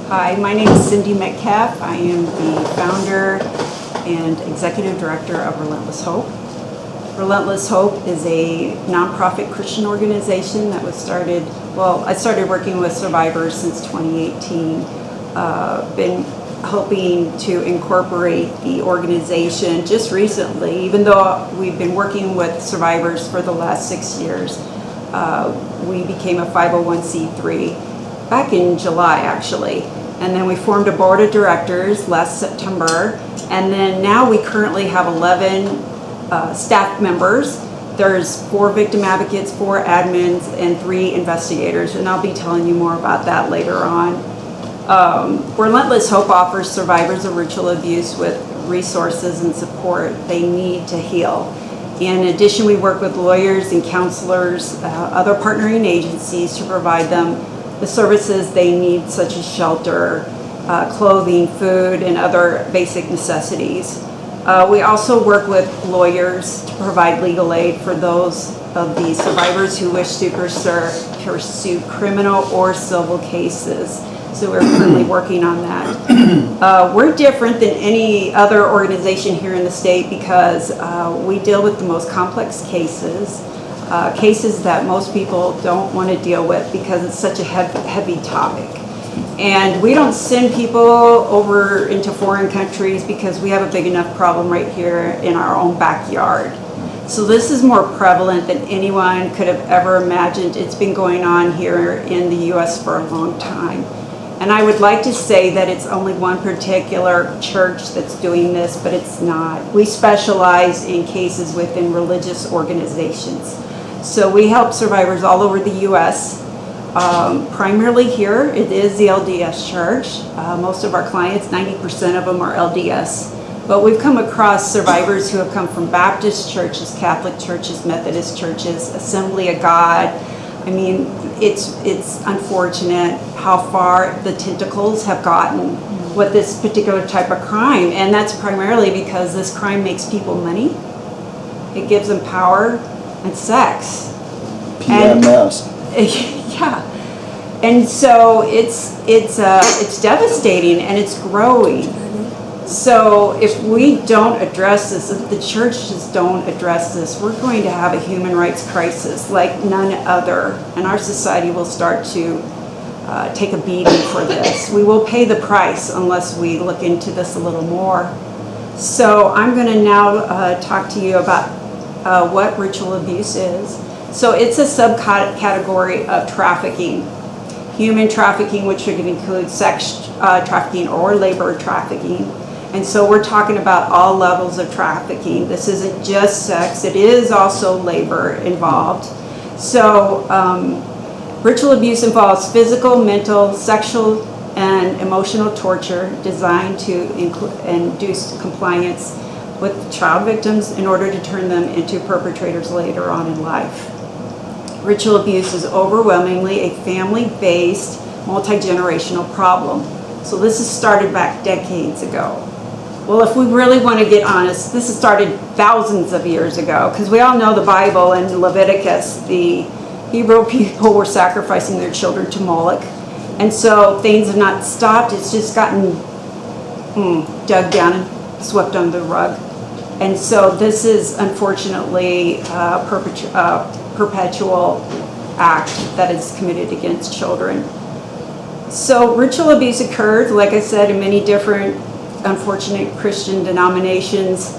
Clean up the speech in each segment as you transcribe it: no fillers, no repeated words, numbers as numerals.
Hi, my name is Cindy Metcalf. I am the founder and executive director of Relentless Hope. Relentless Hope is a nonprofit Christian organization that was started, I started working with survivors since 2018. Been hoping to incorporate the organization just recently, even though we've been working with survivors for the last 6 years. We became a 501c3 back in July, actually. And then we formed a board of directors last September. And then now we currently have 11 staff members. There's 4 victim advocates, 4 admins, and 3 investigators. And I'll be telling you more about that later on. Relentless Hope offers survivors of ritual abuse with resources and support they need to heal. In addition, we work with lawyers and counselors, other partnering agencies to provide them the services they need, such as shelter, clothing, food, and other basic necessities. We also work with lawyers to provide legal aid for those of the survivors who wish to pursue criminal or civil cases. So we're currently working on that. We're different than any other organization here in the state because we deal with the most complex cases, cases that most people don't want to deal with because it's such a heavy topic. And we don't send people over into foreign countries because we have a big enough problem right here in our own backyard. So this is more prevalent than anyone could have ever imagined. It's been going on here in the U.S. for a long time. And I would like to say that it's only one particular church that's doing this, but it's not. We specialize in cases within religious organizations. So we help survivors all over the U.S., primarily here. It is the LDS church. Most of our clients, 90% of them are LDS. But we've come across survivors who have come from Baptist churches, Catholic churches, Methodist churches, Assembly of God. I mean, it's unfortunate how far the tentacles have gotten with this particular type of crime. And that's primarily because this crime makes people money. It gives them power and sex. PMS. Yeah. And so it's devastating and it's growing. So if we don't address this, if the churches don't address this, we're going to have a human rights crisis like none other. And our society will start to take a beating for this. We will pay the price unless we look into this a little more. So I'm going to now talk to you about what ritual abuse is. So it's a subcategory of trafficking. Human trafficking, which would include sex trafficking or labor trafficking. And so we're talking about all levels of trafficking. This isn't just sex, it is also labor involved. So ritual abuse involves physical, mental, sexual, and emotional torture designed to induce compliance with child victims in order to turn them into perpetrators later on in life. Ritual abuse is overwhelmingly a family-based, multi-generational problem. So this has started back decades ago. Well, if we really want to get honest, this has started thousands of years ago, because we all know the Bible and Leviticus, the Hebrew people were sacrificing their children to Moloch. And so things have not stopped, it's just gotten dug down and swept under the rug. And so this is unfortunately a perpetual act that is committed against children. So ritual abuse occurs, like I said, in many different unfortunate Christian denominations.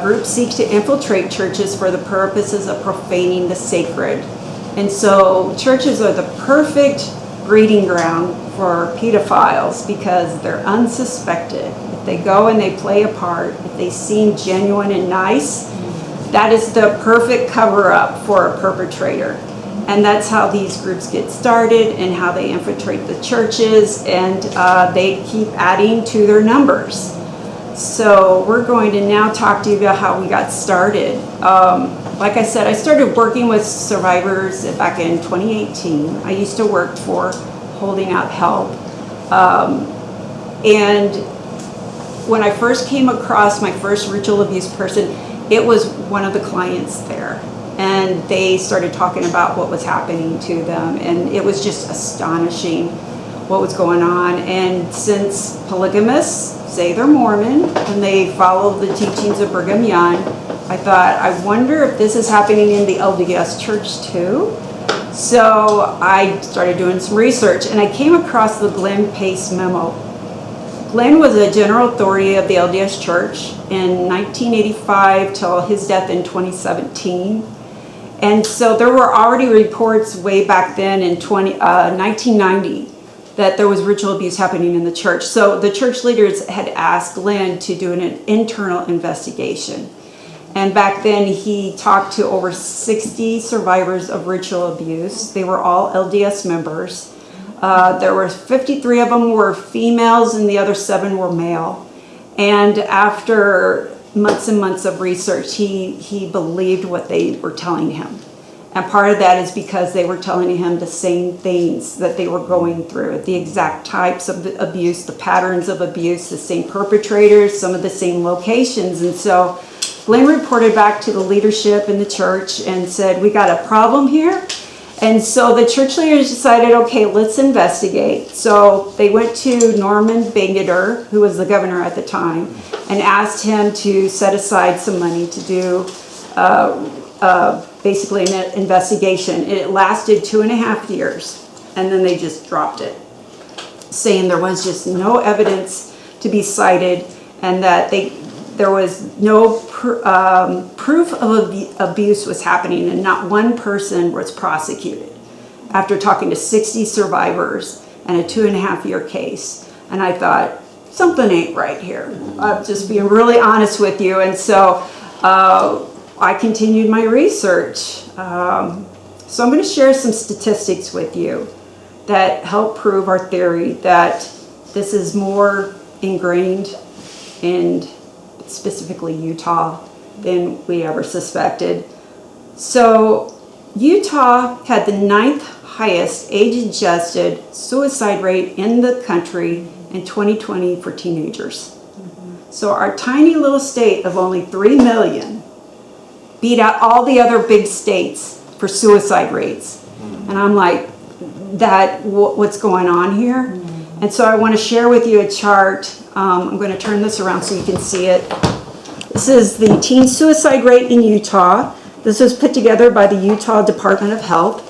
Groups seek to infiltrate churches for the purposes of profaning the sacred. And so churches are the perfect breeding ground for pedophiles because they're unsuspected. If they go and they play a part, if they seem genuine and nice, that is the perfect cover-up for a perpetrator. And that's how these groups get started and how they infiltrate the churches, and they keep adding to their numbers. So we're going to now talk to you about how we got started. Like I said, I started working with survivors back in 2018. I used to work for Holding Out Help. And when I first came across my first ritual abuse person, it was one of the clients there. And they started talking about what was happening to them, and it was just astonishing. what was going on. And since polygamists say they're Mormon and they follow the teachings of Brigham Young, I thought, I wonder if this is happening in the LDS church too. So I started doing some research, and I came across the Glenn Pace memo. Glenn was a general authority of the LDS church in 1985 till his death in 2017. And so there were already reports way back then in 1990 that there was ritual abuse happening in the church. So the church leaders had asked Glenn to do an internal investigation. And back then he talked to over 60 survivors of ritual abuse. They were all LDS members. There were 53 of them were females and the other 7 were male. And after months and months of research, he believed what they were telling him. And part of that is because they were telling him the same things that they were going through, the exact types of abuse, the patterns of abuse, the same perpetrators, some of the same locations. And so Glenn reported back to the leadership in the church and said, we got a problem here. And so the church leaders decided, okay, let's investigate. So they went to Norman Bangerter, who was the governor at the time, and asked him to set aside some money to do basically an investigation. It lasted 2.5 years, and then they just dropped it, saying there was just no evidence to be cited, and that there was no proof of abuse was happening, and not one person was prosecuted after talking to 60 survivors and a 2.5-year case. And I thought, something ain't right here. I'm just being really honest with you. And so I continued my research. So I'm going to share some statistics with you that help prove our theory that this is more ingrained in specifically Utah than we ever suspected. So Utah had the 9th highest age-adjusted suicide rate in the country in 2020 for teenagers. So our tiny little state of only 3 million beat out all the other big states for suicide rates. And I'm like, what's going on here? And so I want to share with you a chart. I'm going to turn this around so you can see it. This is the teen suicide rate in Utah. This was put together by the Utah Department of Health.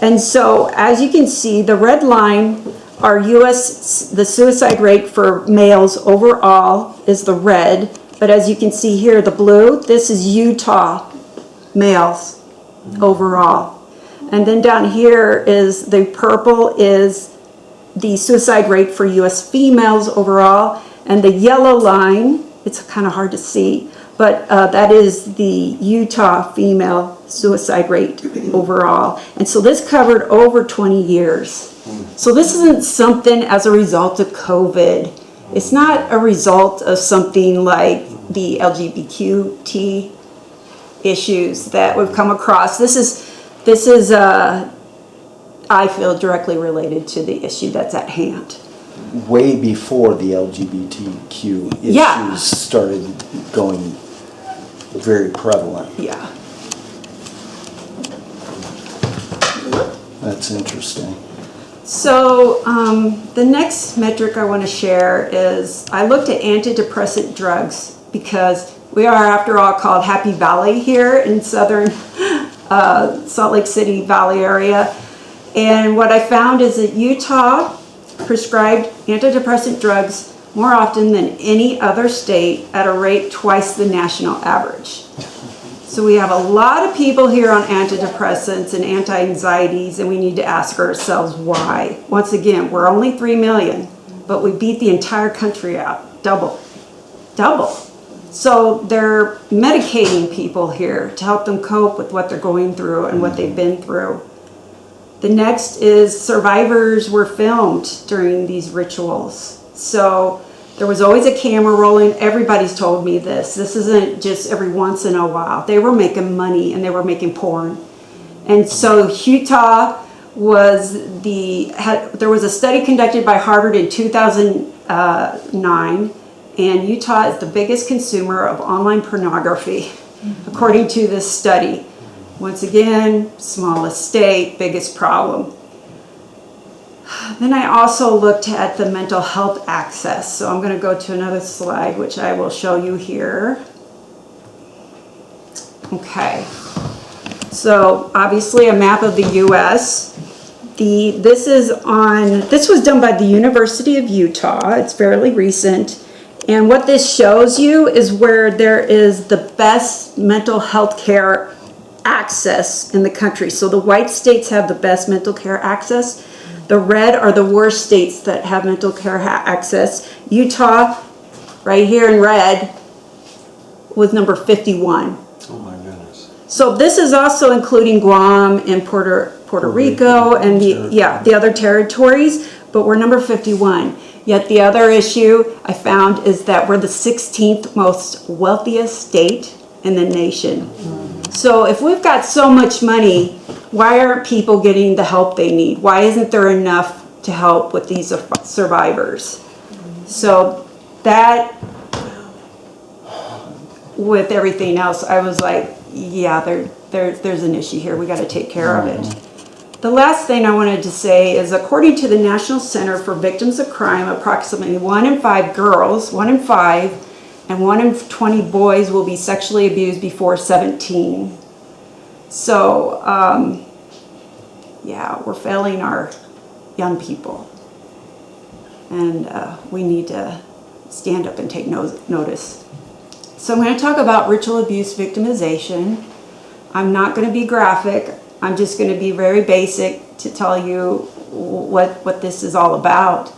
And so as you can see, the red line are the suicide rate for males overall is the red. But as you can see here, the blue, this is Utah males overall. And then down here is the purple is the suicide rate for U.S. females overall. And the yellow line, it's kind of hard to see, but that is the Utah female suicide rate overall. And so this covered over 20 years. So this isn't something as a result of COVID. It's not a result of something like the LGBTQ issues that we've come across. This is I feel directly related to the issue that's at hand. Way before the LGBTQ issues started going very prevalent. Yeah. That's interesting. So the next metric I want to share is I looked at antidepressant drugs because we are, after all, called Happy Valley here in southern Salt Lake City Valley area. And what I found is that Utah prescribed antidepressant drugs more often than any other state at a rate twice the national average. So we have a lot of people here on antidepressants and anti-anxieties, and we need to ask ourselves why. Once again, we're only 3 million, but we beat the entire country out, double. So they're medicating people here to help them cope with what they're going through and what they've been through. The next is survivors were filmed during these rituals. So there was always a camera rolling. Everybody's told me this. This isn't just every once in a while. They were making money and they were making porn. And so Utah there was a study conducted by Harvard in 2009, and Utah is the biggest consumer of online pornography, according to this study. Once again, smallest state, biggest problem. Then I also looked at the mental health access. So I'm going to go to another slide, which I will show you here. Okay. So obviously a map of the U.S. This was done by the University of Utah. It's fairly recent. And what this shows you is where there is the best mental health care access in the country. So the white states have the best mental care access. The red are the worst states that have mental care access. Utah, right here in red, was number 51. Oh my goodness. So this is also including Guam and Puerto Rico and the other territories, but we're number 51. Yet the other issue I found is that we're the 16th most wealthiest state in the nation. So if we've got so much money, why aren't people getting the help they need? Why isn't there enough to help with these survivors? So that, with everything else, I was like, yeah, there's an issue here. We got to take care of it. The last thing I wanted to say is, according to the National Center for Victims of Crime, approximately 1 in 5 girls, 1 in 5, and 1 in 20 boys will be sexually abused before 17. So, yeah, we're failing our young people. And we need to stand up and take notice. So I'm going to talk about ritual abuse victimization. I'm not going to be graphic. I'm just going to be very basic to tell you what this is all about.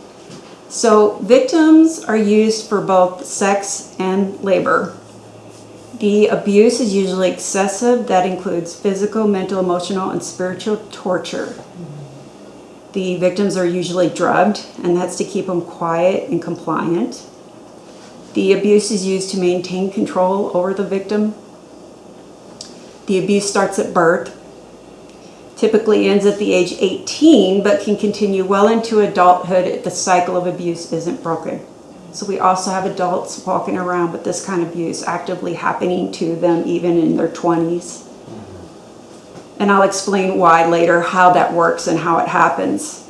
So victims are used for both sex and labor. The abuse is usually excessive. That includes physical, mental, emotional, and spiritual torture. The victims are usually drugged, and that's to keep them quiet and compliant. The abuse is used to maintain control over the victim. The abuse starts at birth, typically ends at the age 18, but can continue well into adulthood if the cycle of abuse isn't broken. So we also have adults walking around with this kind of abuse actively happening to them even in their 20s. And I'll explain why later, how that works and how it happens.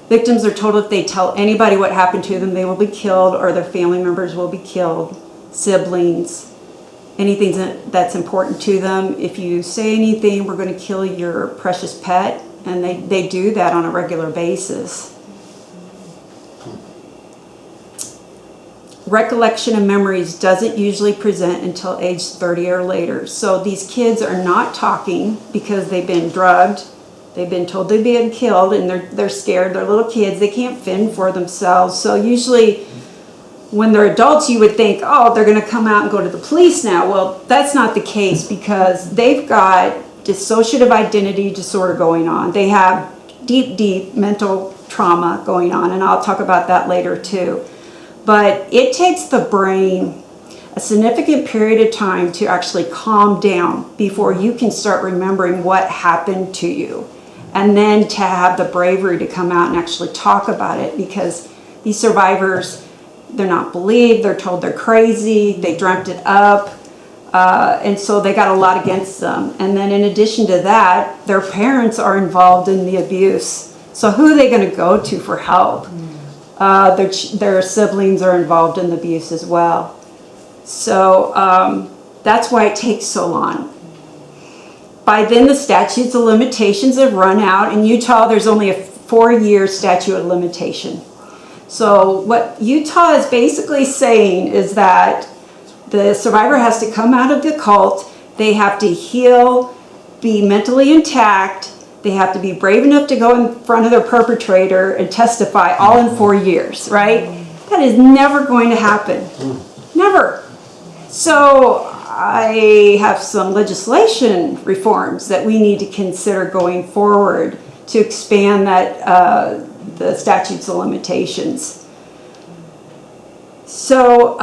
Victims are told if they tell anybody what happened to them, they will be killed, or their family members will be killed, siblings, anything that's important to them. If you say anything, we're going to kill your precious pet, and they do that on a regular basis. Recollection of memories doesn't usually present until age 30 or later. So these kids are not talking because they've been drugged. They've been told they've been killed, and they're scared. They're little kids. They can't fend for themselves. So usually when they're adults, you would think, oh, they're going to come out and go to the police now. Well, that's not the case, because they've got dissociative identity disorder going on. They have deep mental trauma going on, and I'll talk about that later too. But it takes the brain a significant period of time to actually calm down before you can start remembering what happened to you. And then to have the bravery to come out and actually talk about it, because these survivors, they're not believed, they're told they're crazy, they dreamt it up, and so they got a lot against them. And then in addition to that, their parents are involved in the abuse. So who are they going to go to for help? Their siblings are involved in the abuse as well. So that's why it takes so long. By then, the statutes of limitations have run out. In Utah, there's only a 4-year statute of limitation. So what Utah is basically saying is that the survivor has to come out of the cult, they have to heal, be mentally intact, they have to be brave enough to go in front of their perpetrator and testify, all in 4 years, right? That is never going to happen. Never. So I have some legislation reforms that we need to consider going forward to expand that the statutes of limitations. So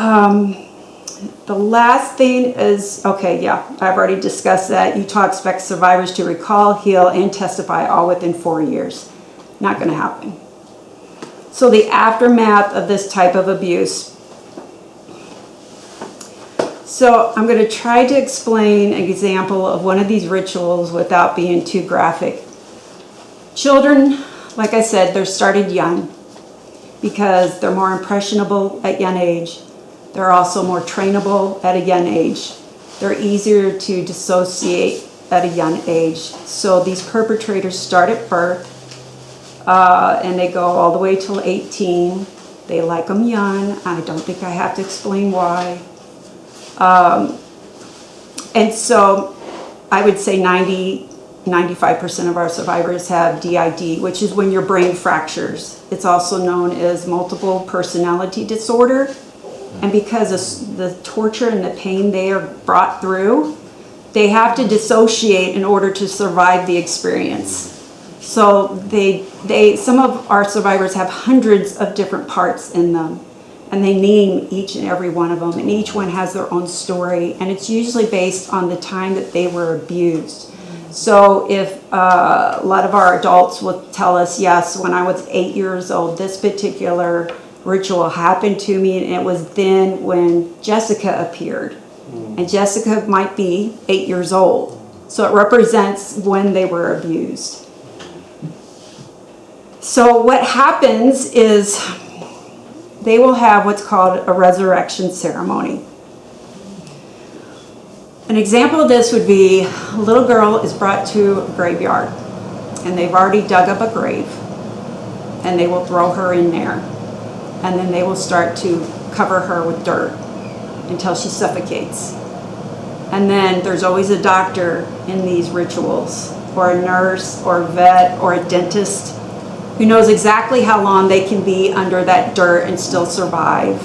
the last thing is, okay, yeah, I've already discussed that. Utah expects survivors to recall, heal, and testify all within 4 years. Not going to happen. So the aftermath of this type of abuse. So I'm going to try to explain an example of one of these rituals without being too graphic. Children like I said, they're started young because they're more impressionable at young age. They're also more trainable at a young age. They're easier to dissociate at a young age. So these perpetrators start at birth and they go all the way till 18. They like them young. I don't think I have to explain why. And so I would say 95% of our survivors have DID, which is when your brain fractures. It's also known as multiple personality disorder. And because of the torture and the pain they are brought through, they have to dissociate in order to survive the experience. So some of our survivors have hundreds of different parts in them, and they name each and every one of them, and each one has their own story, and it's usually based on the time that they were abused. So if a lot of our adults will tell us, yes, when I was 8 years old, this particular ritual happened to me, and it was then when Jessica appeared. And Jessica might be 8 years old. So it represents when they were abused. So what happens is they will have what's called a resurrection ceremony. An example of this would be a little girl is brought to a graveyard, and they've already dug up a grave, and they will throw her in there, and then they will start to cover her with dirt until she suffocates. And then there's always a doctor in these rituals, or a nurse, or a vet, or a dentist, who knows exactly how long they can be under that dirt and still survive.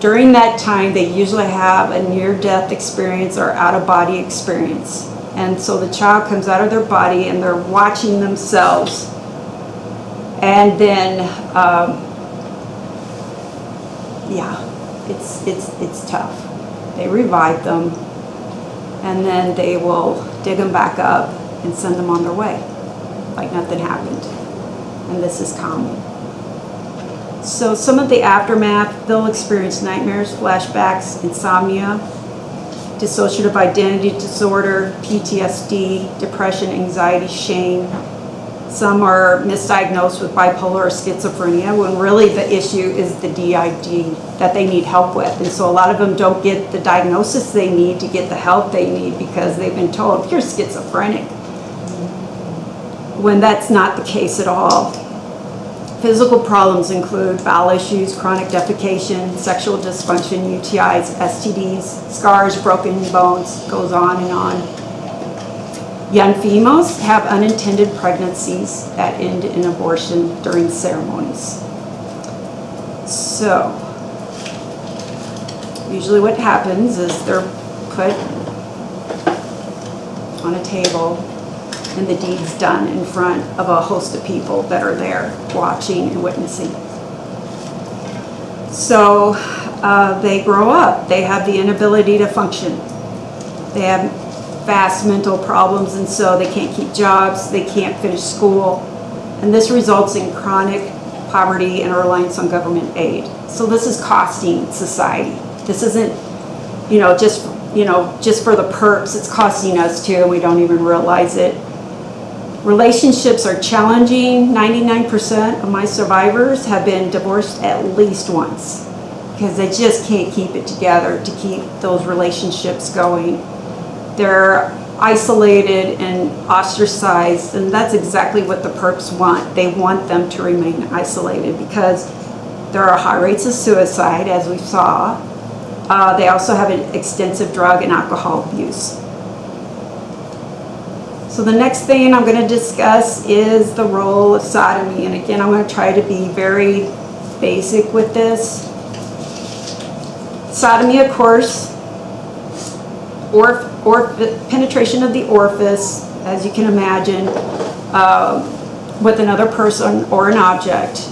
During that time, they usually have a near-death experience or out-of-body experience. And so the child comes out of their body and they're watching themselves. And then, it's tough. They revive them, and then they will dig them back up and send them on their way, like nothing happened. And this is common. So some of the aftermath, they'll experience nightmares, flashbacks, insomnia, dissociative identity disorder, PTSD, depression, anxiety, shame. Some are misdiagnosed with bipolar or schizophrenia, when really the issue is the DID that they need help with. And so a lot of them don't get the diagnosis they need to get the help they need because they've been told, you're schizophrenic, when that's not the case at all. Physical problems include bowel issues, chronic defecation, sexual dysfunction, UTIs, STDs, scars, broken bones, goes on and on. Young females have unintended pregnancies that end in abortion during ceremonies. So, usually what happens is they're put on a table and the deed's done in front of a host of people that are there watching and witnessing. So they grow up. They have the inability to function. They have vast mental problems, and so they can't keep jobs, they can't finish school, and this results in chronic poverty and a reliance on government aid. So this is costing society. This isn't, just for the perps, it's costing us too, and we don't even realize it. Relationships are challenging. 99% of my survivors have been divorced at least once because they just can't keep it together to keep those relationships going. They're isolated and ostracized, and that's exactly what the perps want. They want them to remain isolated because there are high rates of suicide, as we saw. They also have an extensive drug and alcohol abuse. So the next thing I'm going to discuss is the role of sodomy, and again, I'm going to try to be very basic with this. Sodomy, of course, or penetration of the orifice, as you can imagine, with another person or an object.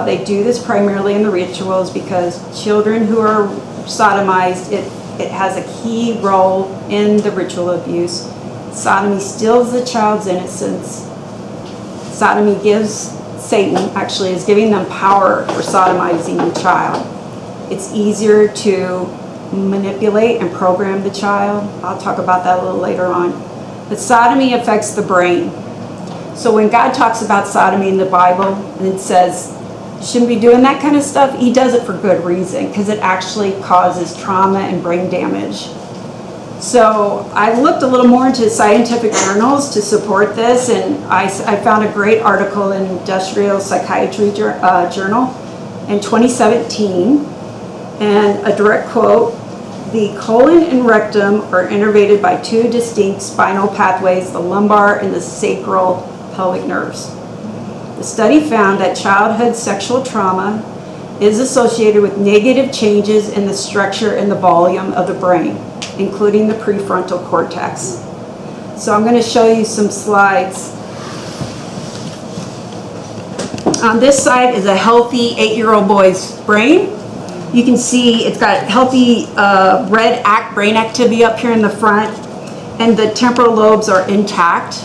They do this primarily in the rituals because children who are sodomized, it has a key role in the ritual abuse. Sodomy steals the child's innocence. Sodomy Satan actually is giving them power for sodomizing the child. It's easier to manipulate and program the child. I'll talk about that a little later on. But sodomy affects the brain. So when God talks about sodomy in the Bible and it says, you shouldn't be doing that kind of stuff, he does it for good reason, because it actually causes trauma and brain damage. So I looked a little more into scientific journals to support this, and I found a great article in Industrial Psychiatry Journal in 2017, and a direct quote: "The colon and rectum are innervated by two distinct spinal pathways, the lumbar and the sacral pelvic nerves. The study found that childhood sexual trauma is associated with negative changes in the structure and the volume of the brain, including the prefrontal cortex." So I'm going to show you some slides. On this side is a healthy 8-year-old boy's brain. You can see it's got healthy red brain activity up here in the front, and the temporal lobes are intact.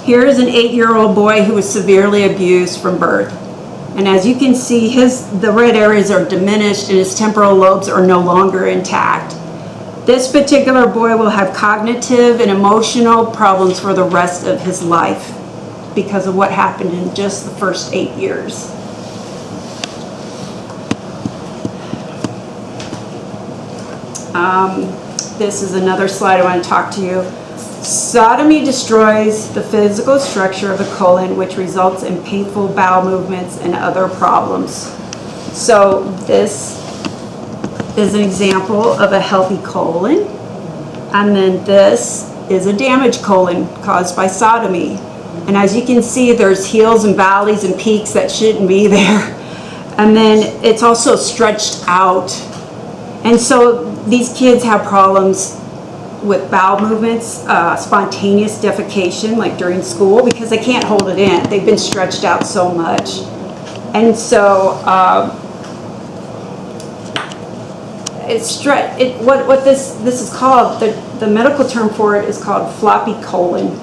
Here is an 8-year-old boy who was severely abused from birth. And as you can see, the red areas are diminished and his temporal lobes are no longer intact. This particular boy will have cognitive and emotional problems for the rest of his life because of what happened in just the first 8 years. This is another slide I want to talk to you. Sodomy destroys the physical structure of the colon, which results in painful bowel movements and other problems. So this is an example of a healthy colon, and then this is a damaged colon caused by sodomy. And as you can see, there's hills and valleys and peaks that shouldn't be there. And then it's also stretched out. And so these kids have problems with bowel movements, spontaneous defecation, like during school, because they can't hold it in. They've been stretched out so much. And so what this is called, the medical term for it is called floppy colon.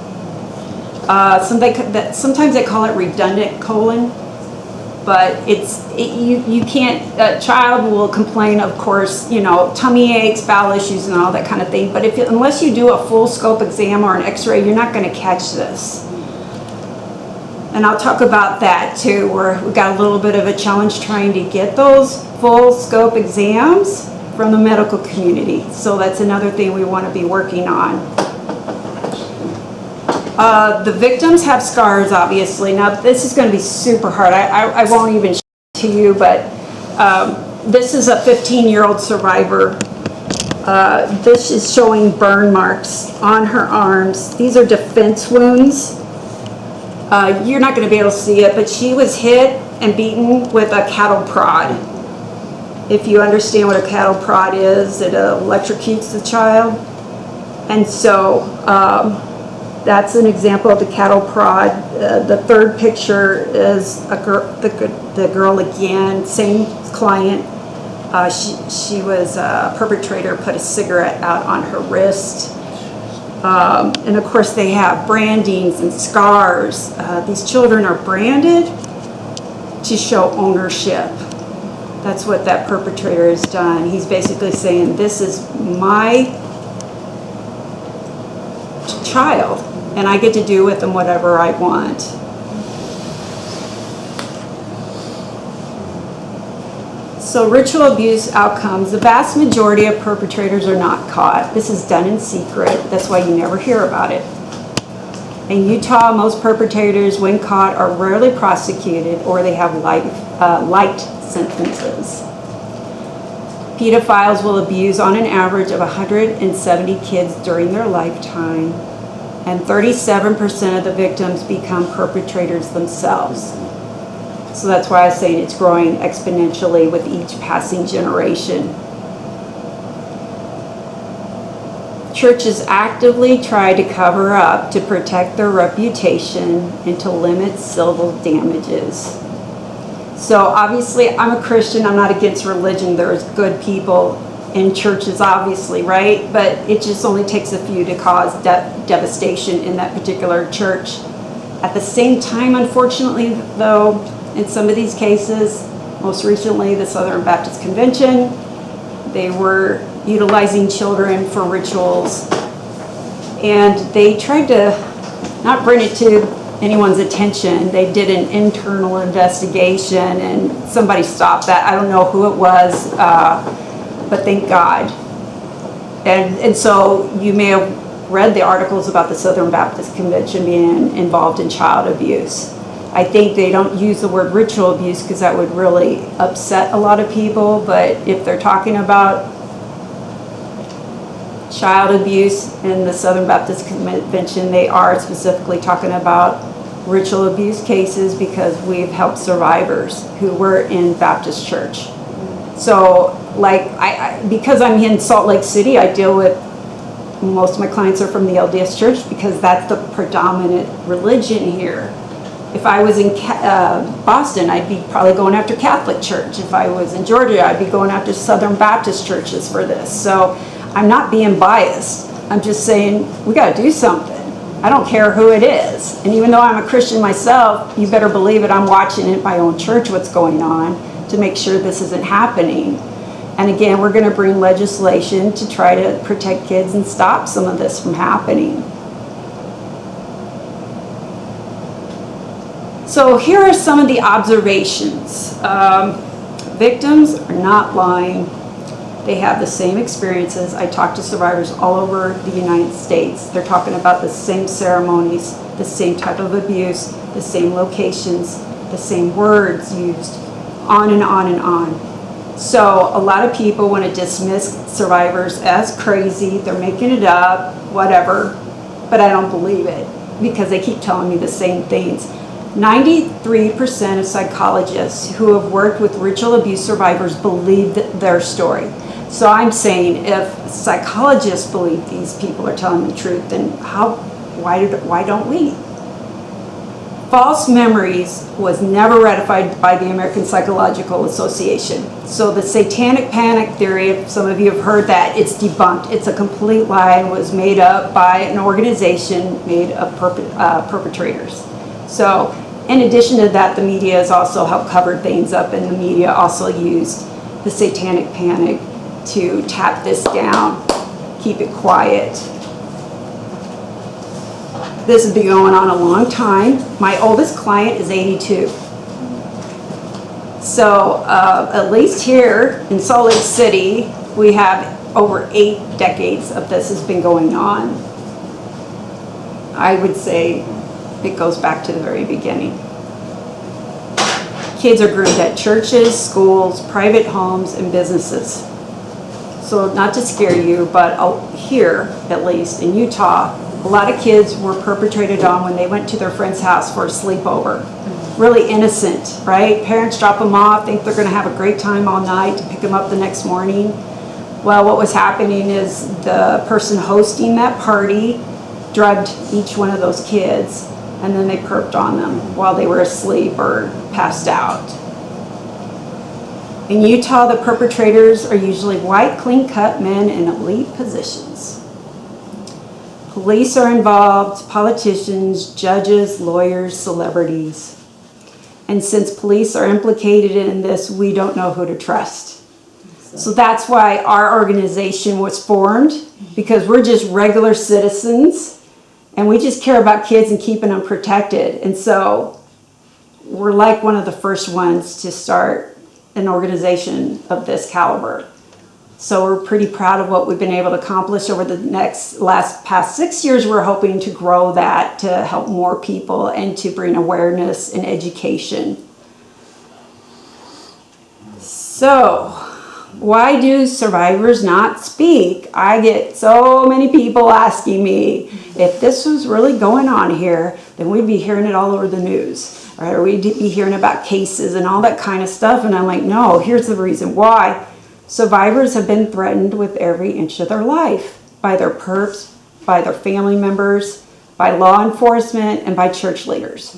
Sometimes they call it redundant colon, but you can't. A child will complain, of course, tummy aches, bowel issues, and all that kind of thing. But unless you do a full scope exam or an X-ray, you're not going to catch this. And I'll talk about that too, where we've got a little bit of a challenge trying to get those full scope exams from the medical community. So that's another thing we want to be working on. The victims have scars, obviously. Now, this is going to be super hard. I won't even show it to you, but this is a 15-year-old survivor. This is showing burn marks on her arms. These are defense wounds. You're not going to be able to see it, but she was hit and beaten with a cattle prod. If you understand what a cattle prod is, it electrocutes the child. And so that's an example of the cattle prod. The third picture is the girl again, same client. She was a perpetrator, put a cigarette out on her wrist. And of course they have brandings and scars. These children are branded to show ownership. That's what that perpetrator has done. He's basically saying, this is my child, and I get to do with them whatever I want. So ritual abuse outcomes, the vast majority of perpetrators are not caught. This is done in secret. That's why you never hear about it. In Utah, most perpetrators, when caught, are rarely prosecuted, or they have light sentences. Pedophiles will abuse on an average of 170 kids during their lifetime, and 37% of the victims become perpetrators themselves. So that's why I was saying it's growing exponentially with each passing generation. Churches actively try to cover up to protect their reputation and to limit civil damages. So obviously, I'm a Christian. I'm not against religion. There's good people in churches, obviously, right? But it just only takes a few to cause devastation in that particular church. At the same time, unfortunately, though, in some of these cases, most recently the Southern Baptist Convention, they were utilizing children for rituals, and they tried to not bring it to anyone's attention. They did an internal investigation and somebody stopped that. I don't know who it was, but thank God. And so you may have read the articles about the Southern Baptist Convention being involved in child abuse. I think they don't use the word ritual abuse because that would really upset a lot of people, but if they're talking about child abuse in the Southern Baptist Convention, they are specifically talking about ritual abuse cases because we've helped survivors who were in Baptist church. So like because I'm in Salt Lake City, I deal with, most of my clients are from the LDS church because that's the predominant religion here. If I was in Boston, I'd be probably going after Catholic church. If I was in Georgia, I'd be going after Southern Baptist churches for this. So I'm not being biased. I'm just saying we got to do something. I don't care who it is. And even though I'm a Christian myself, you better believe it, I'm watching at my own church what's going on to make sure this isn't happening. And again, we're going to bring legislation to try to protect kids and stop some of this from happening. So here are some of the observations. Victims are not lying. They have the same experiences. I talk to survivors all over the United States. They're talking about the same ceremonies, the same type of abuse, the same locations, the same words used, on and on and on. So a lot of people want to dismiss survivors as crazy. They're making it up, whatever. But I don't believe it because they keep telling me the same things. 93% of psychologists who have worked with ritual abuse survivors believe their story. So I'm saying if psychologists believe these people are telling the truth, then why don't we? False memories was never ratified by the American Psychological Association. So the satanic panic theory, if some of you have heard that, it's debunked. It's a complete lie and was made up by an organization made of perpetrators. So in addition to that, the media has also helped cover things up, and the media also used the satanic panic to tap this down, keep it quiet. This has been going on a long time. My oldest client is 82. So at least here in Salt Lake City, we have over 8 decades of this has been going on. I would say it goes back to the very beginning. Kids are groomed at churches, schools, private homes, and businesses. So not to scare you, but here, at least in Utah, a lot of kids were perpetrated on when they went to their friend's house for a sleepover. Really innocent, right? Parents drop them off, think they're going to have a great time all night to pick them up the next morning. Well, what was happening is the person hosting that party drugged each one of those kids, and then they perped on them while they were asleep or passed out. In Utah, the perpetrators are usually white, clean-cut men in elite positions. Police are involved, politicians, judges, lawyers, celebrities. And since police are implicated in this, we don't know who to trust. So that's why our organization was formed, because we're just regular citizens, and we just care about kids and keeping them protected. And so we're like one of the first ones to start an organization of this caliber. So we're pretty proud of what we've been able to accomplish over the past 6 years. We're hoping to grow that to help more people and to bring awareness and education. So why do survivors not speak? I get so many people asking me, if this was really going on here, then we'd be hearing it all over the news. Or we'd be hearing about cases and all that kind of stuff. And I'm like, no, here's the reason why. Survivors have been threatened with every inch of their life by their perps, by their family members, by law enforcement, and by church leaders.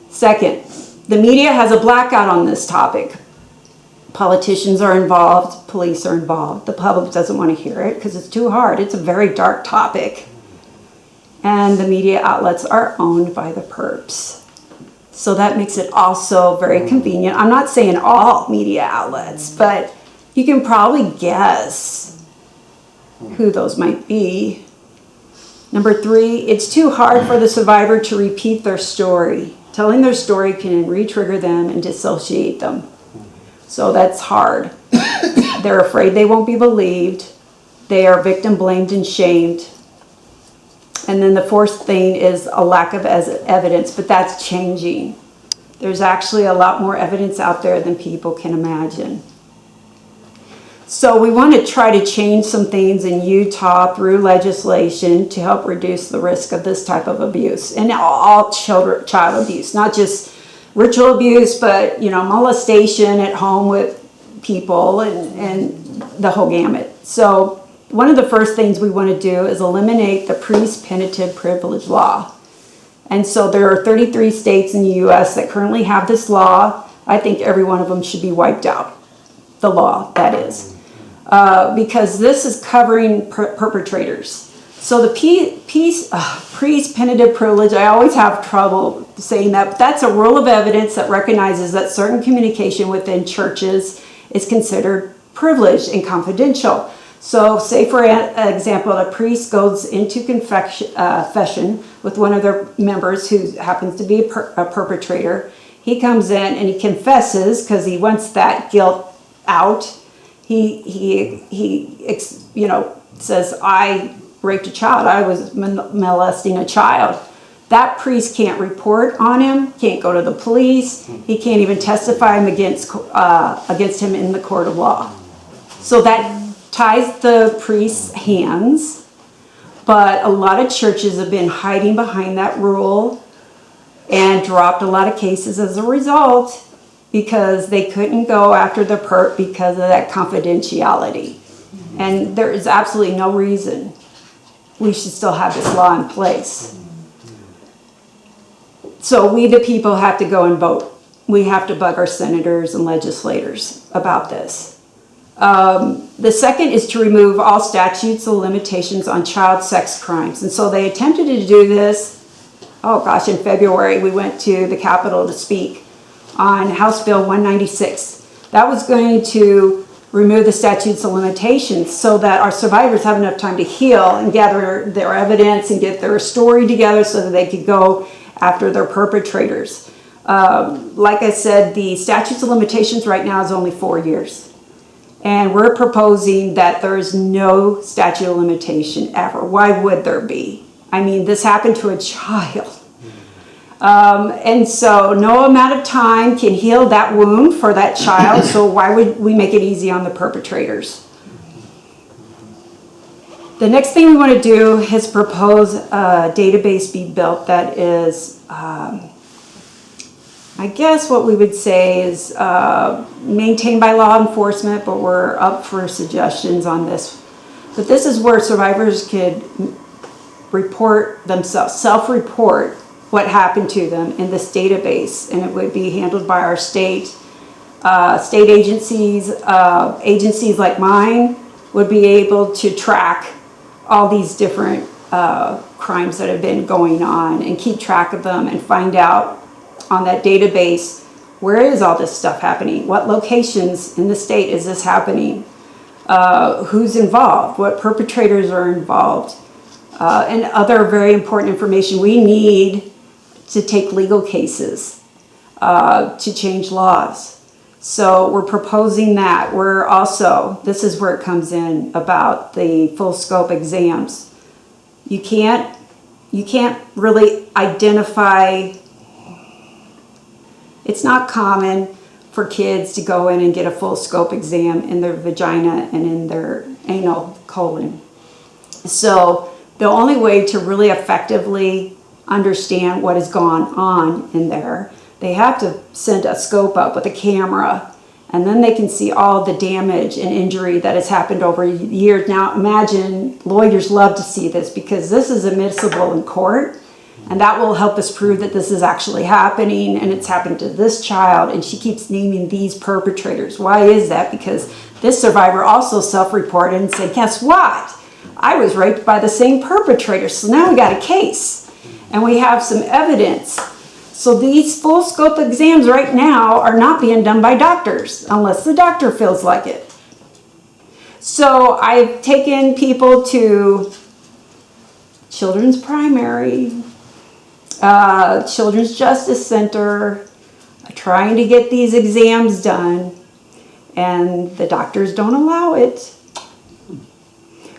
Second, the media has a blackout on this topic. Politicians are involved, police are involved. The public doesn't want to hear it because it's too hard. It's a very dark topic. And the media outlets are owned by the perps. So that makes it also very convenient. I'm not saying all media outlets, but you can probably guess who those might be. Number 3, it's too hard for the survivor to repeat their story. Telling their story can re-trigger them and dissociate them. So that's hard. They're afraid they won't be believed. They are victim blamed and shamed. And then the 4th thing is a lack of evidence, but that's changing. There's actually a lot more evidence out there than people can imagine. So we want to try to change some things in Utah through legislation to help reduce the risk of this type of abuse and all child abuse, not just ritual abuse, but molestation at home with people and the whole gamut. So one of the first things we want to do is eliminate the priest penitent privilege law. And so there are 33 states in the U.S. that currently have this law. I think every one of them should be wiped out. The law, that is. Because this is covering perpetrators. So the priest penitent privilege, I always have trouble saying that, but that's a rule of evidence that recognizes that certain communication within churches is considered privileged and confidential. So say for example, a priest goes into confession with one of their members who happens to be a perpetrator. He comes in and he confesses because he wants that guilt out. He says, I raped a child. I was molesting a child. That priest can't report on him, can't go to the police. He can't even testify against him in the court of law. So that ties the priest's hands. But a lot of churches have been hiding behind that rule and dropped a lot of cases as a result, because they couldn't go after the perp because of that confidentiality. And there is absolutely no reason we should still have this law in place. So we, the people, have to go and vote. We have to bug our senators and legislators about this. The second is to remove all statutes of limitations on child sex crimes. And so they attempted to do this, in February we went to the Capitol to speak on House Bill 196. That was going to remove the statutes of limitations so that our survivors have enough time to heal and gather their evidence and get their story together so that they could go after their perpetrators. Like I said, the statutes of limitations right now is only 4 years. And we're proposing that there is no statute of limitation ever. Why would there be? I mean, this happened to a child. And so no amount of time can heal that wound for that child, so why would we make it easy on the perpetrators? The next thing we want to do is propose a database be built that is, I guess what we would say is maintained by law enforcement, but we're up for suggestions on this. But this is where survivors could report themselves, self-report what happened to them in this database, and it would be handled by our state agencies. Agencies like mine would be able to track all these different crimes that have been going on and keep track of them and find out on that database, where is all this stuff happening? What locations in the state is this happening? Who's involved? What perpetrators are involved? And other very important information we need to take legal cases, to change laws. So we're proposing that. We're also, this is where it comes in about the full scope exams. You can't really identify, it's not common for kids to go in and get a full scope exam in their vagina and in their anal colon. So the only way to really effectively understand what has gone on in there, they have to send a scope up with a camera, and then they can see all the damage and injury that has happened over years. Now imagine, lawyers love to see this because this is admissible in court, and that will help us prove that this is actually happening and it's happened to this child, and she keeps naming these perpetrators. Why is that? Because this survivor also self-reported and said, guess what? I was raped by the same perpetrator, so now we got a case. And we have some evidence. So these full scope exams right now are not being done by doctors unless the doctor feels like it. So I've taken people to Children's Primary, Children's Justice Center, trying to get these exams done, and the doctors don't allow it.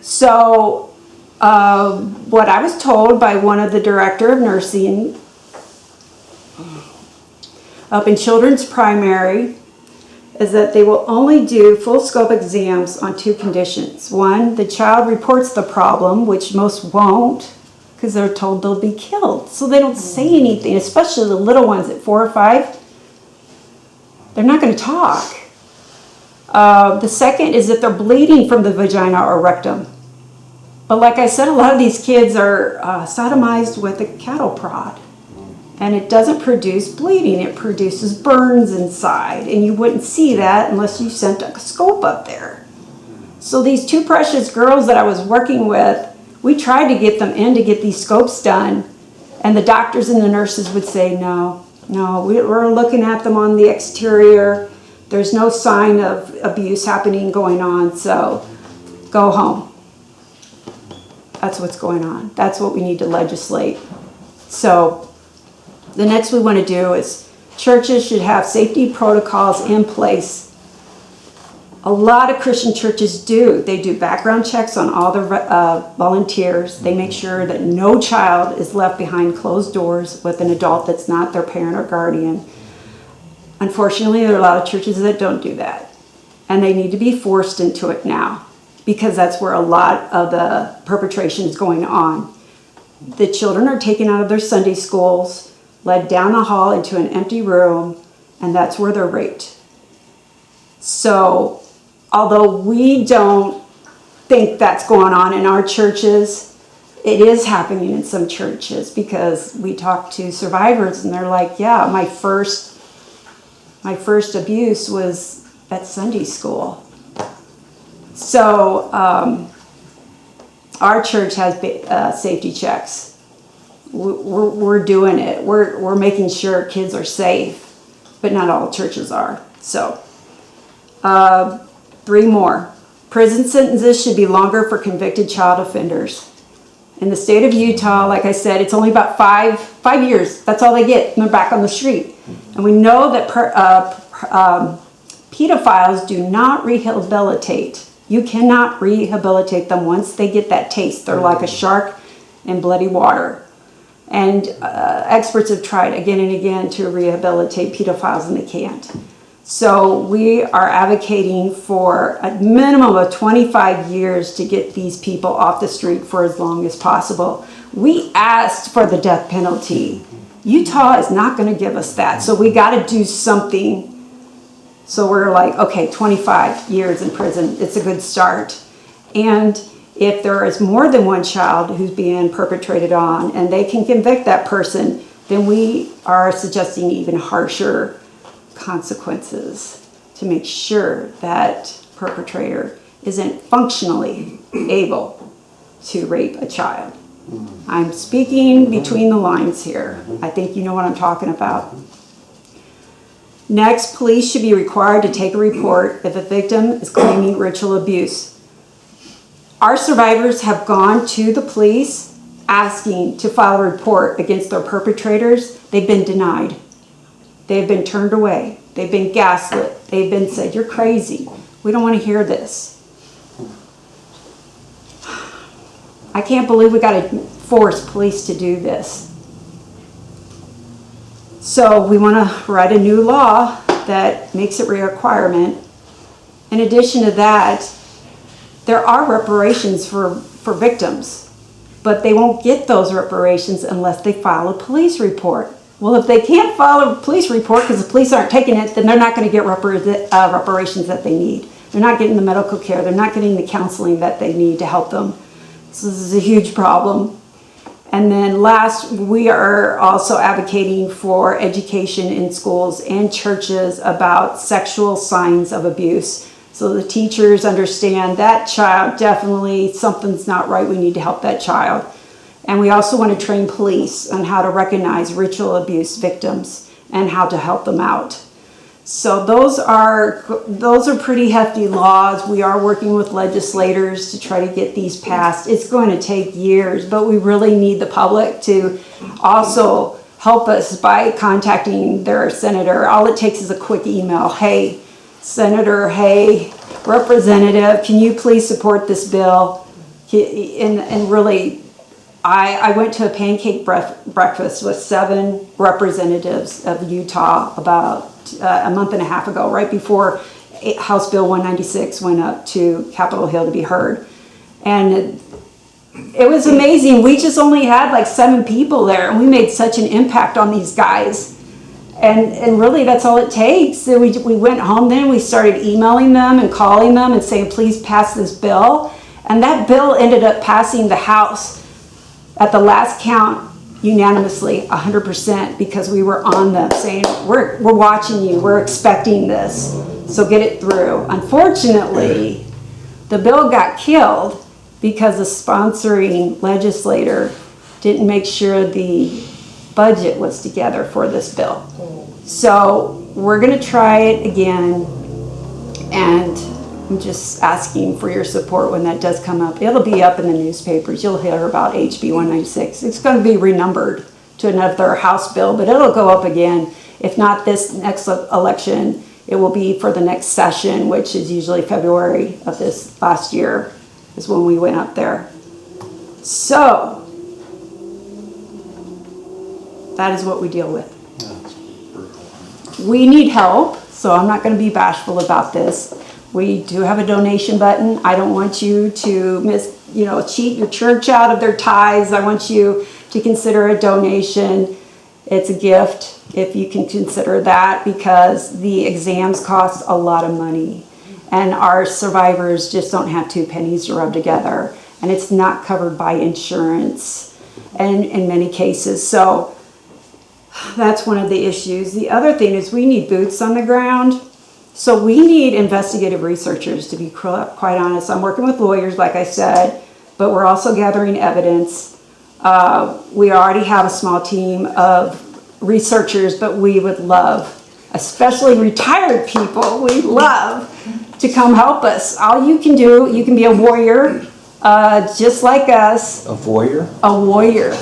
So what I was told by one of the director of nursing up in Children's Primary is that they will only do full scope exams on 2 conditions. One, the child reports the problem, which most won't because they're told they'll be killed. So they don't say anything, especially the little ones at 4 or 5. They're not going to talk. The second is if they're bleeding from the vagina or rectum. But like I said, a lot of these kids are sodomized with a cattle prod. And it doesn't produce bleeding, it produces burns inside. And you wouldn't see that unless you sent a scope up there. So these 2 precious girls that I was working with, we tried to get them in to get these scopes done. And the doctors and the nurses would say, no, we're looking at them on the exterior. There's no sign of abuse happening going on, so go home. That's what's going on. That's what we need to legislate. So the next we want to do is churches should have safety protocols in place. A lot of Christian churches do. They do background checks on all their volunteers. They make sure that no child is left behind closed doors with an adult that's not their parent or guardian. Unfortunately, there are a lot of churches that don't do that. And they need to be forced into it now because that's where a lot of the perpetration is going on. The children are taken out of their Sunday schools, led down the hall into an empty room, and that's where they're raped. So, although we don't think that's going on in our churches, it is happening in some churches because we talk to survivors and they're like, yeah, my first abuse was at Sunday school. So, our church has safety checks. We're doing it. We're making sure kids are safe, but not all churches are. So, 3 more. Prison sentences should be longer for convicted child offenders. In the state of Utah, like I said, it's only about 5 years. That's all they get, and they're back on the street. And we know that pedophiles do not rehabilitate. You cannot rehabilitate them once they get that taste. They're like a shark in bloody water. And experts have tried again and again to rehabilitate pedophiles, and they can't. So we are advocating for a minimum of 25 years to get these people off the street for as long as possible. We asked for the death penalty. Utah is not going to give us that. So we got to do something. So we're like, okay, 25 years in prison. It's a good start. And if there is more than one child who's being perpetrated on and they can convict that person, then we are suggesting even harsher consequences to make sure that perpetrator isn't functionally able to rape a child. I'm speaking between the lines here. I think you know what I'm talking about. Next, police should be required to take a report if a victim is claiming ritual abuse. Our survivors have gone to the police asking to file a report against their perpetrators. They've been denied. They've been turned away. They've been gaslit. They've been said, you're crazy. We don't want to hear this. I can't believe we got to force police to do this. So we want to write a new law that makes it a requirement. In addition to that, there are reparations for victims, but they won't get those reparations unless they file a police report. Well, if they can't file a police report because the police aren't taking it, then they're not going to get reparations that they need. They're not getting the medical care. They're not getting the counseling that they need to help them. So this is a huge problem. And then last, we are also advocating for education in schools and churches about sexual signs of abuse. So the teachers understand that child, definitely something's not right. We need to help that child. And we also want to train police on how to recognize ritual abuse victims and how to help them out. So those are pretty hefty laws. We are working with legislators to try to get these passed. It's going to take years, but we really need the public to also help us by contacting their senator. All it takes is a quick email. Hey, Senator, hey, Representative, can you please support this bill? And really, I went to a pancake breakfast with 7 representatives of Utah about a month and a half ago, right before House Bill 196 went up to Capitol Hill to be heard. And it was amazing. We just only had like 7 people there, and we made such an impact on these guys. And really, that's all it takes. So we went home then, we started emailing them and calling them and saying, please pass this bill. And that bill ended up passing the House at the last count unanimously, 100%, because we were on them saying, we're watching you, we're expecting this, so get it through. Unfortunately, the bill got killed because the sponsoring legislator didn't make sure the budget was together for this bill. So we're going to try it again, and I'm just asking for your support when that does come up. It'll be up in the newspapers. You'll hear about HB 196. It's going to be renumbered to another House bill, but it'll go up again. If not this next election, it will be for the next session, which is usually February of this last year is when we went up there. So that is what we deal with. We need help, so I'm not going to be bashful about this. We do have a donation button. I don't want you to cheat your church out of their tithes. I want you to consider a donation. It's a gift if you can consider that, because the exams cost a lot of money, and our survivors just don't have 2 pennies to rub together, and it's not covered by insurance and in many cases. So that's one of the issues. The other thing is we need boots on the ground. So we need investigative researchers, to be quite honest. I'm working with lawyers, like I said, but we're also gathering evidence. We already have a small team of researchers, but we would love, especially retired people, we love to come help us. All you can do, you can be a warrior, just like us. A voyeur? A warrior,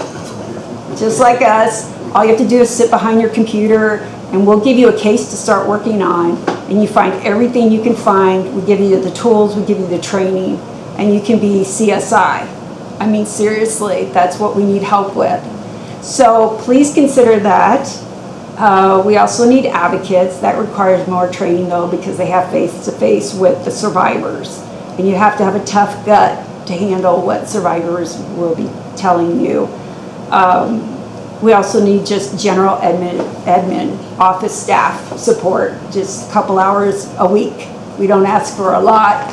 just like us. All you have to do is sit behind your computer, and we'll give you a case to start working on, and you find everything you can find. We give you the tools, we give you the training, and you can be CSI. I mean, seriously, that's what we need help with. So please consider that. We also need advocates. That requires more training, though, because they have face-to-face with the survivors, and you have to have a tough gut to handle what survivors will be telling you. We also need just general admin, office staff support, just a couple hours a week. We don't ask for a lot,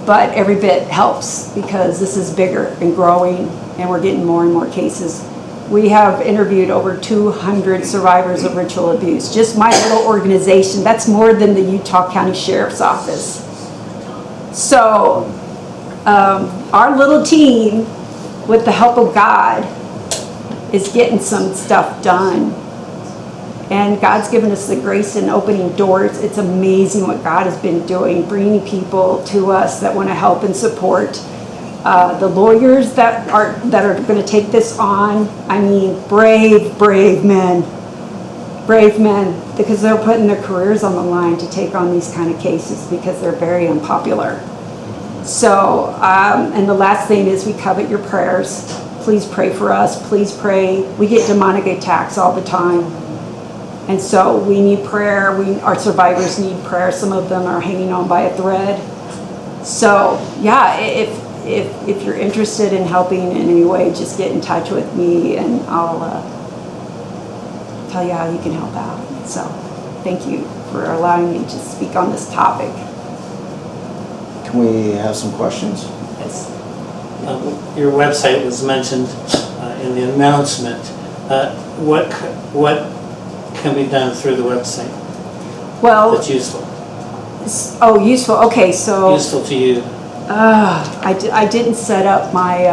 but every bit helps, because this is bigger and growing, and we're getting more and more cases. We have interviewed over 200 survivors of ritual abuse. Just my little organization, that's more than the Utah County Sheriff's Office. So our little team, with the help of God, is getting some stuff done, and God's given us the grace and opening doors. It's amazing what God has been doing, bringing people to us that want to help and support. The lawyers that are going to take this on, I mean, brave men, because they're putting their careers on the line to take on these kind of cases, because they're very unpopular. So, and the last thing is, we covet your prayers. Please pray for us. Please pray. We get demonic attacks all the time, and so we need prayer. Our survivors need prayer. Some of them are hanging on by a thread. So yeah, if you're interested in helping in any way, just get in touch with me, and I'll tell you how you can help out. So thank you for allowing me to speak on this topic. Can we have some questions? Yes. Your website was mentioned in the announcement. What can be done through the website Well, that's useful? Oh, useful. Okay, so Useful to you. I didn't set up my.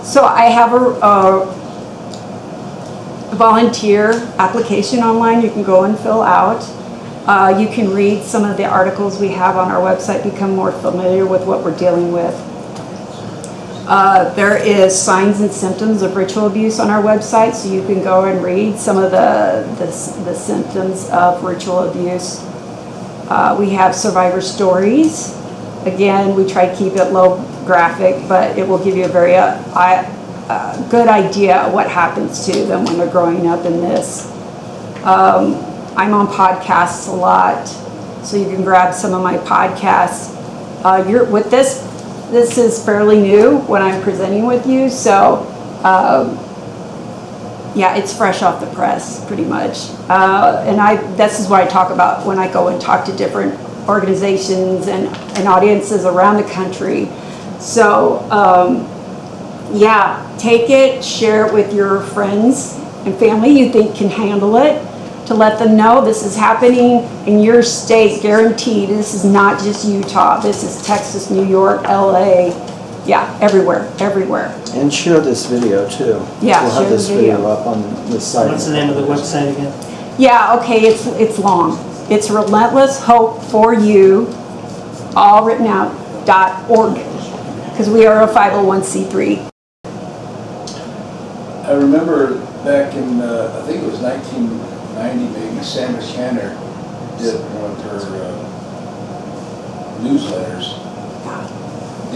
So I have a volunteer application online you can go and fill out. You can read some of the articles we have on our website, become more familiar with what we're dealing with. There is signs and symptoms of ritual abuse on our website, so you can go and read some of the symptoms of ritual abuse. We have survivor stories. Again, we try to keep it low graphic, but it will give you a very good idea of what happens to them when they're growing up in this. I'm on podcasts a lot, so you can grab some of my podcasts. With this is fairly new when I'm presenting with you, so yeah, it's fresh off the press, pretty much. This is what I talk about when I go and talk to different organizations and audiences around the country. So, yeah, take it, share it with your friends and family you think can handle it, to let them know this is happening in your state, guaranteed. This is not just Utah. This is Texas, New York, LA. Yeah, everywhere. And share this video too. Yeah, we'll share have this the video up on the site. What's the name of the website again? Yeah, okay, it's long. It's Relentless Hope for You, all written out, .org, because we are a 501c3. I remember back in, I think it was 1990 maybe, Sandra Canner did one of her newsletters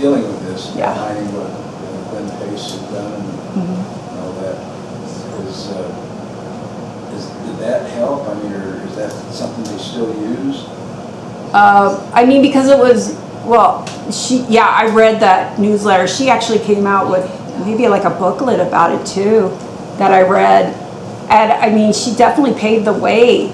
dealing with this, Yeah. outlining what Glenn Pace had done and all that. Did that help? I mean, or is that something they still use? I mean, because it was, well, I read that newsletter. She actually came out with maybe like a booklet about it too, that I read. And I mean, she definitely paved the way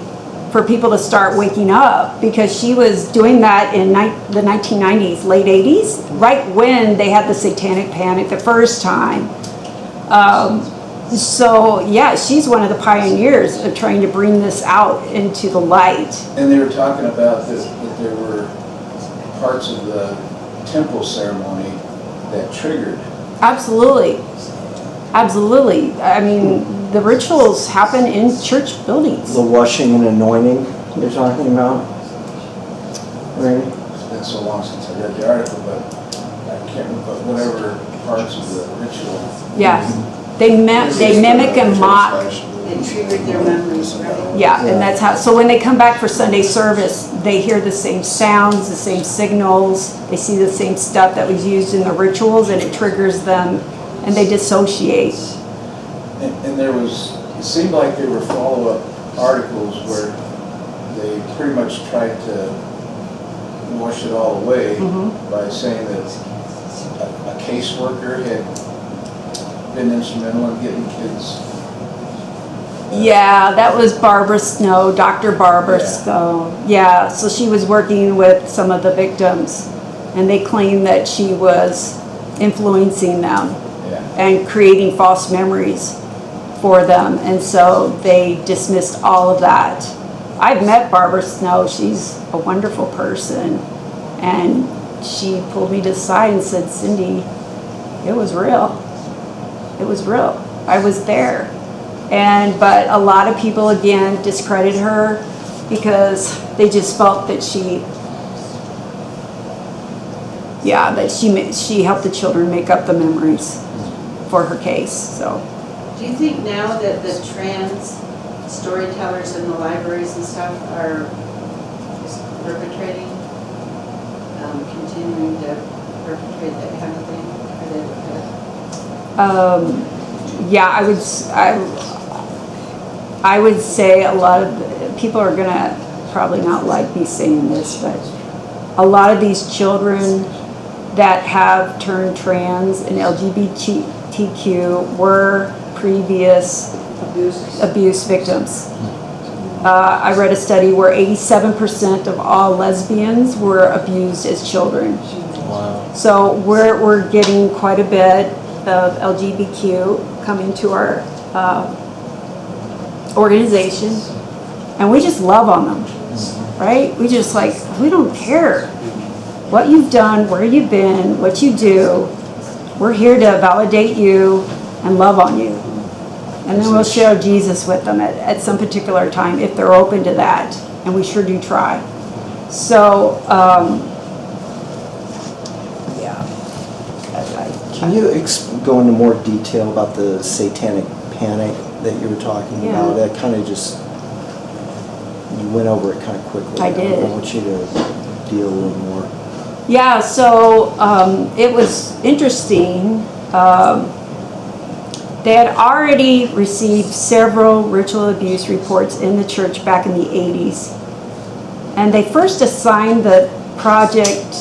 for people to start waking up, because she was doing that in the 1990s, late 80s, right when they had the satanic panic the first time. So yeah, she's one of the pioneers of trying to bring this out into the light. And they were talking about that there were parts of the temple ceremony that triggered. Absolutely. I mean, the rituals happen in church buildings. The washing and anointing you're talking about, right? It's been so long since I read the article, but I can't remember, but whatever parts of the ritual. Yeah, they mimic and mock. It triggered their memories, right? Yeah, and that's how. So when they come back for Sunday service, they hear the same sounds, the same signals. They see the same stuff that was used in the rituals, and it triggers them, and they dissociate. And it seemed like there were follow-up articles where they pretty much tried to wash it all away by saying that a caseworker had been instrumental in getting kids. Yeah, that was Barbara Snow, Dr. Barbara Snow. Yeah, so she was working with some of the victims, and they claimed that she was influencing them and creating false memories for them, and so they dismissed all of that. I've met Barbara Snow. She's a wonderful person, and she pulled me to the side and said, "Cindy, it was real. It was real. I was there." But a lot of people, again, discredit her because they just felt that she helped the children make up the memories for her case. So, Do you think now that the trans storytellers in the libraries and stuff are perpetrating, continuing to perpetrate that kind of thing? I would say a lot of people are gonna probably not like me saying this, but a lot of these children that have turned trans and LGBTQ were previous abuse victims. I read a study where 87% of all lesbians were abused as children. Wow. So we're getting quite a bit of LGBTQ coming to our organization, and we just love on them, right? We just we don't care what you've done, where you've been, what you do. We're here to validate you and love on you. And then we'll share Jesus with them at some particular time if they're open to that. And we sure do try. So, yeah. Can you go into more detail about the satanic panic that you were talking Yeah. about? That kind of just, you went over it kind of quickly. I did. I want you to deal a little more. Yeah, so it was interesting. They had already received several ritual abuse reports in the church back in the 80s. And they first assigned the project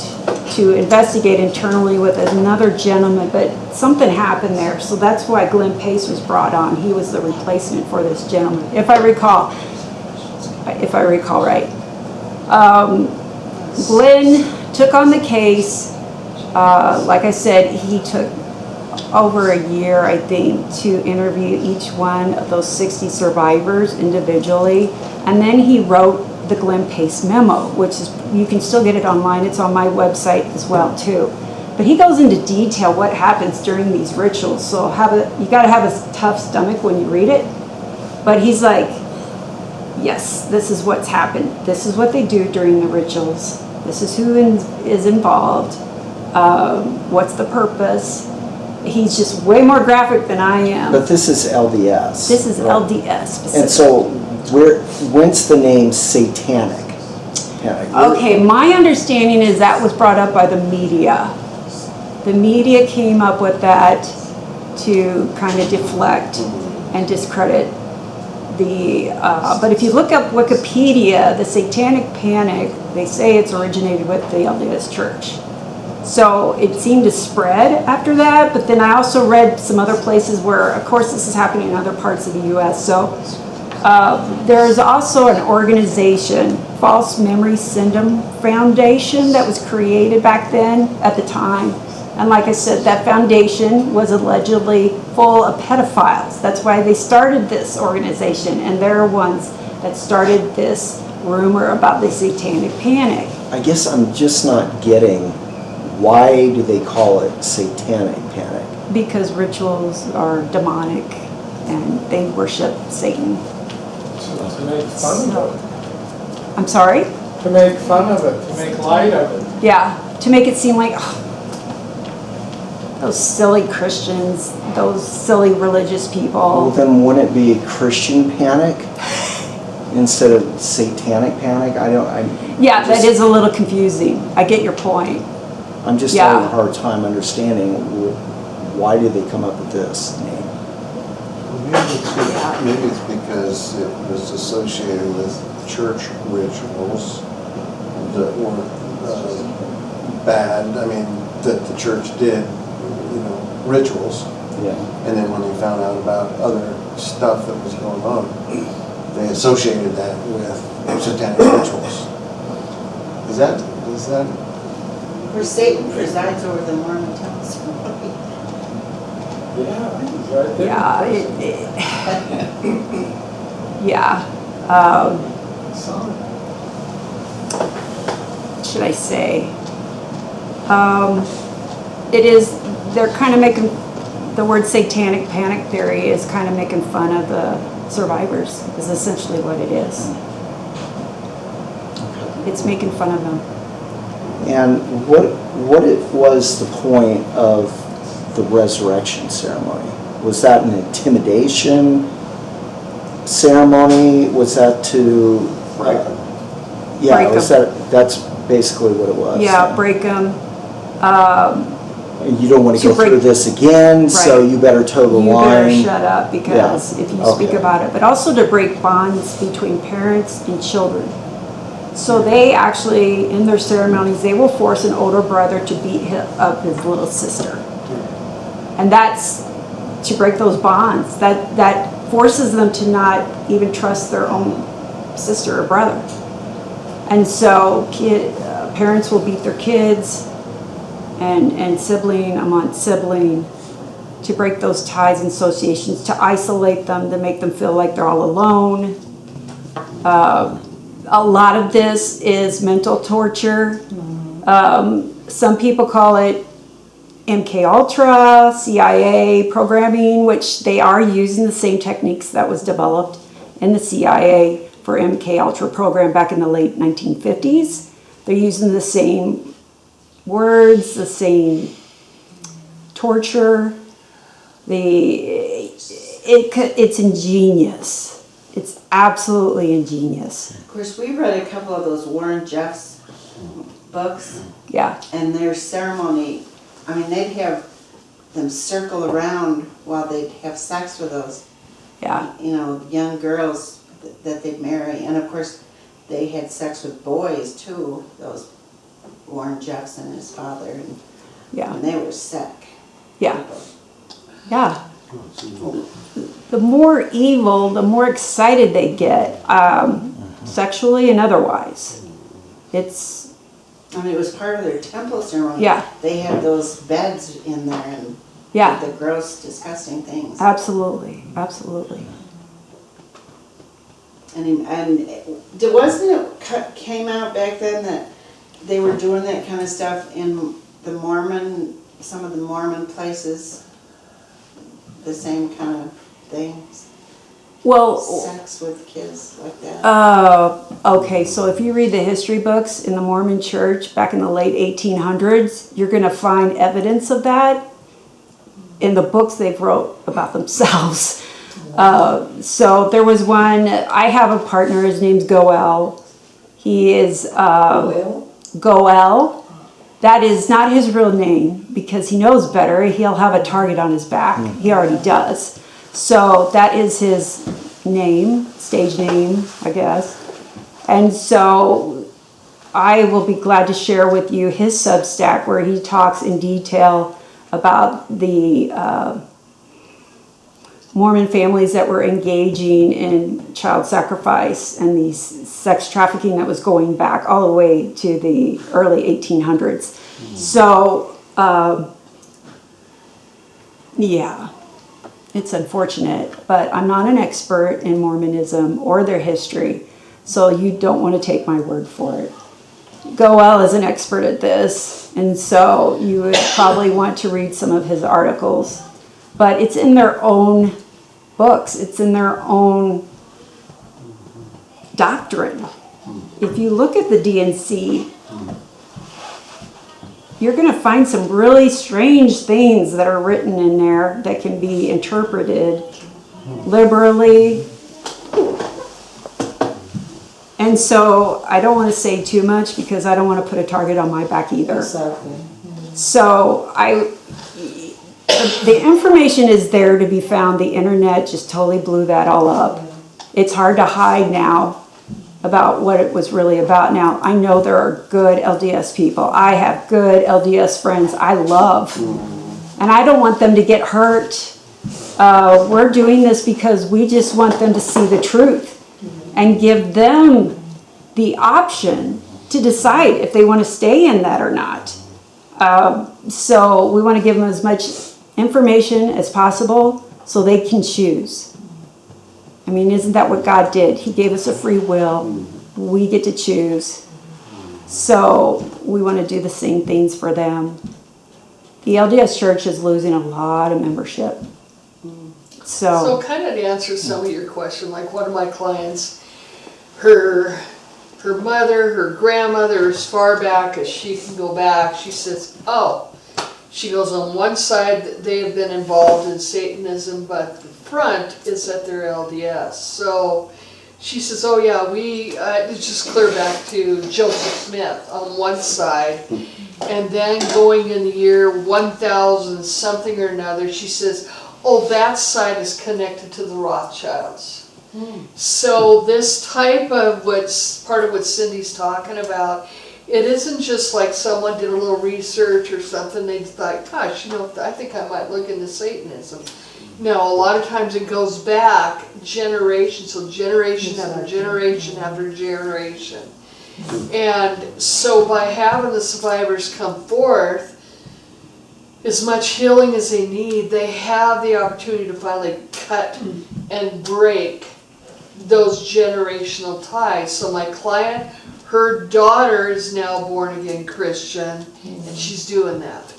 to investigate internally with another gentleman, but something happened there. So that's why Glenn Pace was brought on. He was the replacement for this gentleman, if I recall right. Glenn took on the case. Like I said, he took over a year, I think, to interview each one of those 60 survivors individually. And then he wrote the Glenn Pace memo, which is, you can still get it online. It's on my website as well, too. But he goes into detail what happens during these rituals. So you got to have a tough stomach when you read it. But he's like, yes, this is what's happened. This is what they do during the rituals. This is who is involved. What's the purpose? He's just way more graphic than I am. But this is LDS. This is right? LDS specifically. And so, whence the name satanic panic? Okay, my understanding is that was brought up by the media. The media came up with that to kind of deflect and discredit but if you look up Wikipedia, the satanic panic, they say it's originated with the LDS Church. So it seemed to spread after that, but then I also read some other places where, of course, this is happening in other parts of the U.S. So there's also an organization, False Memory Syndrome Foundation, that was created back then at the time. And like I said, that foundation was allegedly full of pedophiles. That's why they started this organization, and they're ones that started this rumor about the satanic panic. I guess I'm just not getting, why do they call it satanic panic? Because rituals are demonic, and they worship Satan. To make fun of it. I'm sorry? To make fun of it, to make light of it. Yeah, to make it seem like, those silly Christians, those silly religious Well, people. then wouldn't it be a Christian panic instead of satanic panic? Yeah, that is a little confusing. I get your point. I'm just Yeah. having a hard time understanding why did they come up with this name? Maybe it's because it was associated with church rituals that weren't bad. I mean, that the church did, rituals. Yeah. And then when they found out about other stuff that was going on, they associated that with satanic rituals. Is that? Where Satan presides over the Mormon temple. Yeah, he's right there. Yeah, yeah. Should I say? They're kind of making, the word satanic panic theory is kind of making fun of the survivors, is essentially what it is. It's making fun of them. And what was the point of the resurrection ceremony? Was that an intimidation ceremony? Was that to Break them. Yeah, Break was that's basically what it was. Yeah, break them. You don't want to To go break- through this again, so Right. you better toe the You line. better shut up, because if you speak Okay. about it, but also to break bonds between parents and children. So they actually, in their ceremonies, they will force an older brother to beat up his little sister. And that's to break those bonds. That forces them to not even trust their own sister or brother. And so parents will beat their kids, and sibling among sibling, to break those ties and associations, to isolate them, to make them feel like they're all alone. A lot of this is mental torture. Some people call it MK Ultra, CIA programming, which they are using the same techniques that was developed in the CIA for MK Ultra program back in the late 1950s. They're using the same words, the same torture. It's ingenious. It's absolutely ingenious. Of course, we read a couple of those Warren Jeffs books, Yeah, and their ceremony, I mean, they'd have them circle around while they'd have sex with those, yeah, young girls that they'd marry. And of course, they had sex with boys too, those Warren Jeffs and his father, and yeah, they were sick. yeah, yeah. The more evil, the more excited they get, sexually and otherwise. It's, I mean, it was part of their temple ceremony. Yeah. They had those beds in there and yeah, the gross, disgusting things. absolutely, absolutely. And wasn't it came out back then that they were doing that kind of stuff in some of the Mormon places? The same kind of things? Well, Sex with kids like that? okay, so if you read the history books in the Mormon church back in the late 1800s, you're going to find evidence of that in the books they've wrote about themselves. So there was one, I have a partner, his name's Goel. He is Goel. That is not his real name because he knows better. He'll have a target on his back. He already does. So that is his name, stage name, I guess. And so I will be glad to share with you his Substack where he talks in detail about the Mormon families that were engaging in child sacrifice and the sex trafficking that was going back all the way to the early 1800s. So, yeah, it's unfortunate, but I'm not an expert in Mormonism or their history, so you don't want to take my word for it. Goel is an expert at this, and so you would probably want to read some of his articles. But it's in their own books. It's in their own doctrine. If you look at the DNC, you're going to find some really strange things that are written in there that can be interpreted liberally. And so I don't want to say too much because I don't want to put a target on my back either. Exactly. So the information is there to be found. The internet just totally blew that all up. It's hard to hide now about what it was really about. Now, I know there are good LDS people. I have good LDS friends I love. And I don't want them to get hurt. We're doing this because we just want them to see the truth and give them the option to decide if they want to stay in that or not. So we want to give them as much information as possible so they can choose. I mean, isn't that what God did? He gave us a free will. We get to choose. So we want to do the same things for them. The LDS Church is losing a lot of membership. So kind of to answer some of your question, like one of my clients, her mother, her grandmother, as far back as she can go back, she says, she goes, on one side they have been involved in Satanism, but the front is that they're LDS. So she says, it's just clear back to Joseph Smith on one side, and then going in the year 1000 something or another, she says, that side is connected to the Rothschilds. So this type of what's part of what Cindy's talking about, it isn't just like someone did a little research or something, they thought, gosh, I think I might look into Satanism. No, a lot of times it goes back generations, so generation after generation after generation. And so by having the survivors come forth, as much healing as they need, they have the opportunity to finally cut and break those generational ties. So my client, her daughter is now born again Christian, and she's doing that.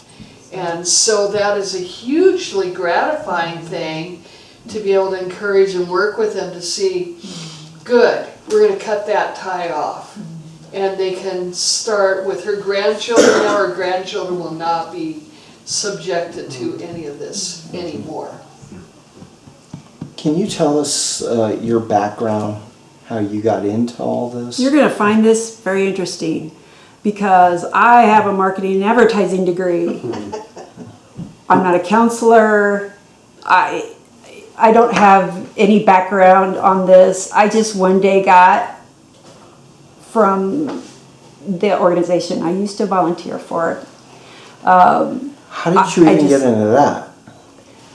And so that is a hugely gratifying thing to be able to encourage and work with them to see, good, we're going to cut that tie off. And they can start with her grandchildren now. Her grandchildren will not be subjected to any of this anymore. Can you tell us your background, how you got into all this? You're going to find this very interesting because I have a marketing and advertising degree. I'm not a counselor. I don't have any background on this. I just one day got from the organization I used to volunteer for. How did you even get into that?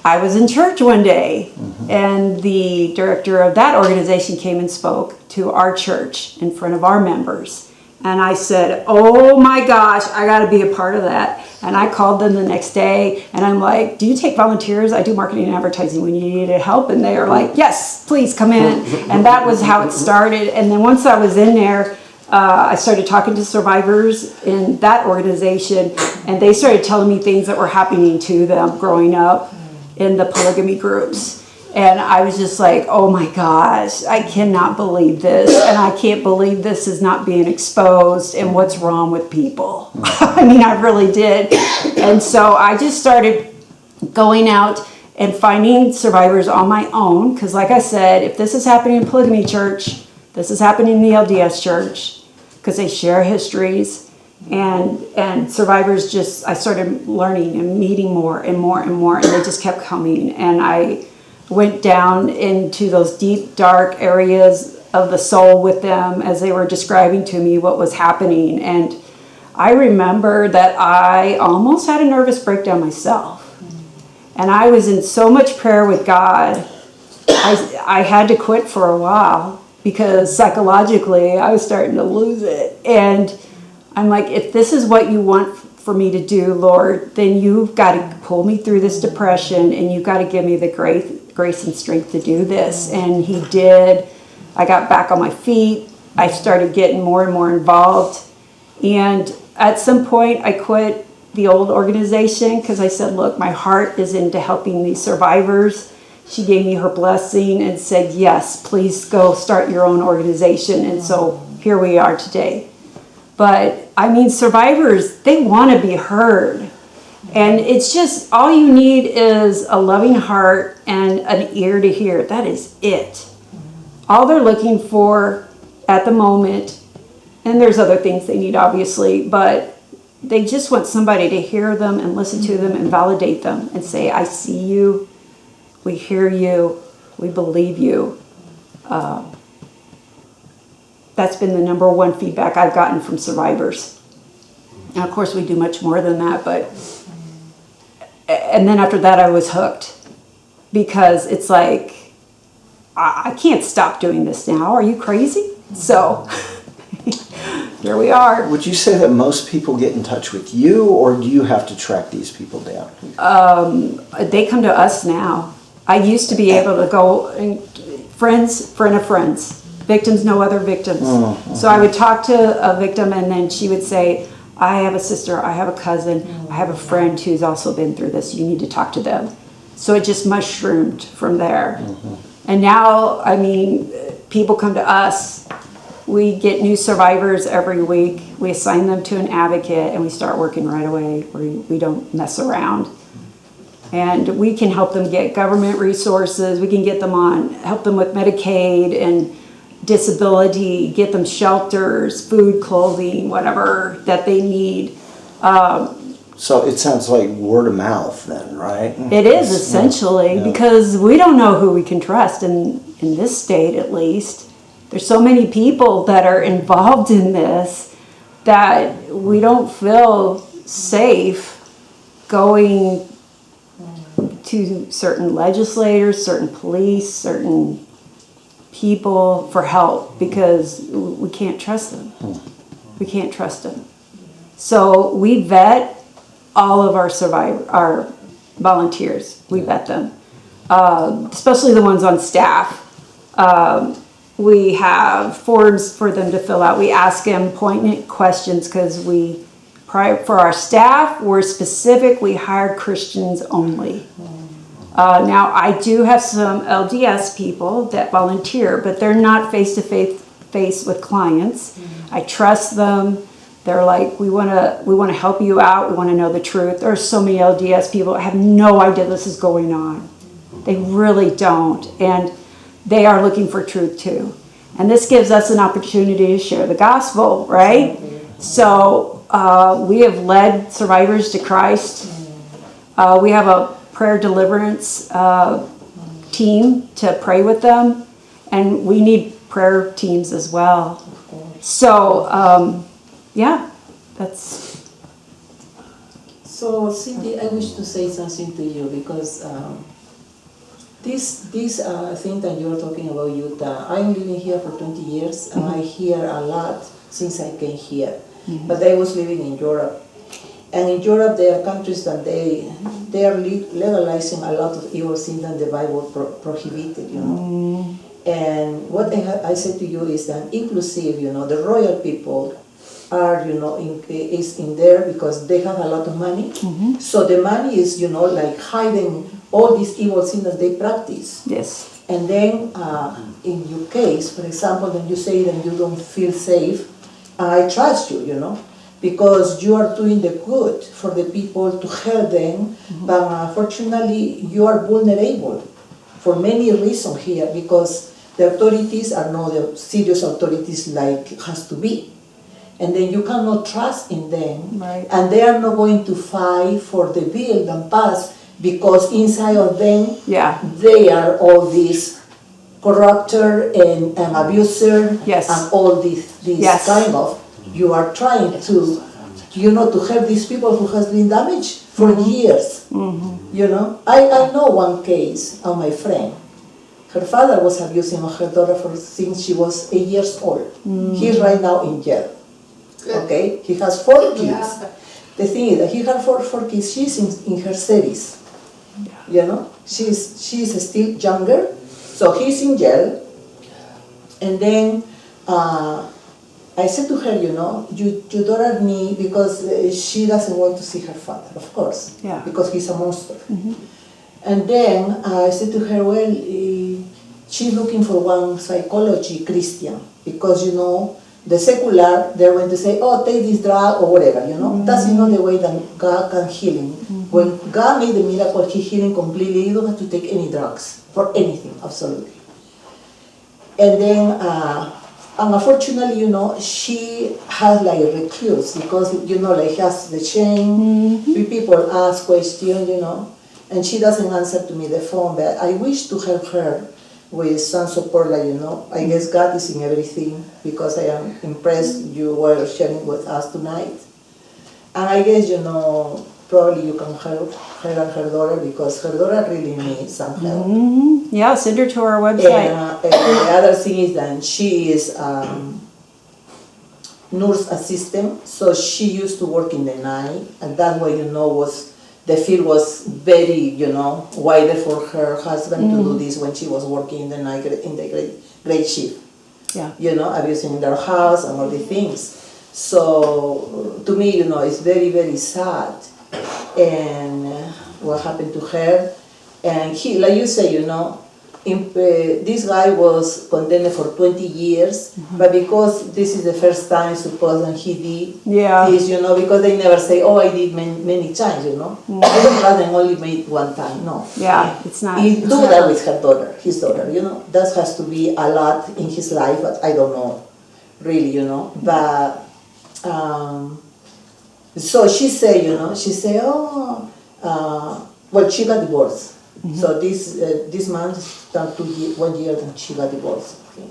I was in church one day, and the director of that organization came and spoke to our church in front of our members. And I said, oh my gosh, I got to be a part of that. And I called them the next day, and I'm like, do you take volunteers? I do marketing and advertising when you needed help. And they are like, yes, please come in. And that was how it started. And then once I was in there, I started talking to survivors in that organization, and they started telling me things that were happening to them growing up in the polygamy groups. And I was just like, oh my gosh, I cannot believe this. And I can't believe this is not being exposed and what's wrong with people. I mean, I really did. And so I just started going out and finding survivors on my own. Because like I said, if this is happening in polygamy church, this is happening in the LDS church, because they share histories. And survivors just, I started learning and meeting more and more and more, and they just kept coming. And I went down into those deep, dark areas of the soul with them as they were describing to me what was happening. And I remember that I almost had a nervous breakdown myself. And I was in so much prayer with God, I had to quit for a while because psychologically I was starting to lose it. And I'm like, if this is what you want for me to do, Lord, then you've got to pull me through this depression, and you've got to give me the grace and strength to do this. And he did. I got back on my feet. I started getting more and more involved. And at some point, I quit the old organization because I said, look, my heart is into helping these survivors. She gave me her blessing and said, yes, please go start your own organization. And so here we are today. But I mean, survivors, they want to be heard. And it's just, all you need is a loving heart and an ear to hear. That is it. All they're looking for at the moment, and there's other things they need obviously, but they just want somebody to hear them and listen to them and validate them and say, I see you, we hear you, we believe you. That's been the number one feedback I've gotten from survivors. And of course we do much more than that, and then after that I was hooked, because it's like, I can't stop doing this now. Are you crazy? So here we are. Would you say that most people get in touch with you, or do you have to track these people down? They come to us now. I used to be able to go, and friend of friends. Victims know other victims. So I would talk to a victim, and then she would say, I have a sister, I have a cousin, I have a friend who's also been through this. You need to talk to them. So it just mushroomed from there. And now, I mean, people come to us. We get new survivors every week. We assign them to an advocate, and we start working right away. We don't mess around. And we can help them get government resources. We can get them help them with Medicaid and disability, get them shelters, food, clothing, whatever that they need. So it sounds like word of mouth then, right? It is essentially, because we don't know who we can trust in this state, at least. There's so many people that are involved in this that we don't feel safe going to certain legislators, certain police, certain people for help, because we can't trust them. We can't trust them. So we vet all of our volunteers. We vet them, especially the ones on staff. We have forms for them to fill out. We ask them poignant questions because we For our staff, we're specifically hired Christians only. Now, I do have some LDS people that volunteer, but they're not face-to-face with clients. I trust them. They're like, we want to help you out. We want to know the truth. There are so many LDS people that have no idea this is going on. They really don't. And they are looking for truth too. And this gives us an opportunity to share the gospel, right? So we have led survivors to Christ. We have a prayer deliverance team to pray with them. And we need prayer teams as well. So, yeah, that's... So, Cindy, I wish to say something to you because this thing that you're talking about, Utah, I'm living here for 20 years and I hear a lot since I came here. But I was living in Europe. And in Europe, there are countries that they are legalizing a lot of evil things that the Bible prohibited, you know. And what I said to you is that inclusive, you know, the royal people are, you know, is in there because they have a lot of money. So the money is, you know, like hiding all these evil things that they practice. Yes. And then in your case, for example, when you say that you don't feel safe, I trust you, you know, because you are doing the good for the people to help them. But unfortunately, you are vulnerable for many reasons here because the authorities are not the serious authorities like it has to be. And then you cannot trust in them. Right. And they are not going to fight for the bill and pass because inside of them, they are all these corrupter and abuser and all these kind of, you are trying to, you know, to help these people who has been damaged for years. You know, I know one case of my friend. Her father was abusing her daughter since she was 8 years old. He's right now in jail. Okay, he has 4 kids. The thing is that he has four kids. She's in her 30s. You know, she's still younger. So he's in jail. And then I said to her, you know, your daughter needs, because she doesn't want to see her father, of course, because he's a monster. And then I said to her, well, she's looking for one psychology Christian, because, you know, the secular, they're going to say, oh, take this drug or whatever, you know. That's not the way that God can heal him. When God made the miracle, He healed him completely. You don't have to take any drugs for anything, absolutely. And then, unfortunately, you know, she has like a recluse because, you know, like has the shame. People ask questions, you know, and she doesn't answer to me the phone. But I wish to help her with some support, like, you know, I guess God is in everything because I am impressed you were sharing with us tonight. And I guess, you know, probably you can help her and her daughter because her daughter really needs some help. Yeah, send her to our website. And the other thing is that she is nurse assistant, so she used to work in the night, and that way, you know, the field was very, you know, wider for her husband to do this when she was working in the night in the great shift. You know, abusing their house and all the things. So to me, you know, it's very, very sad. And what happened to her. And he, like you say, you know, this guy was condemned for 20 years, but because this is the first time, suppose, and he did this, you know, because they never say, oh, I did many times, you know. Rather than only made one time, no. It's not. He do that with her daughter, his daughter, you know. That has to be a lot in his life, but I don't know, really, you know. But, so she say, you know, she say, oh, well, she got divorced. So this month, done 1 year, and she got divorced. Okay.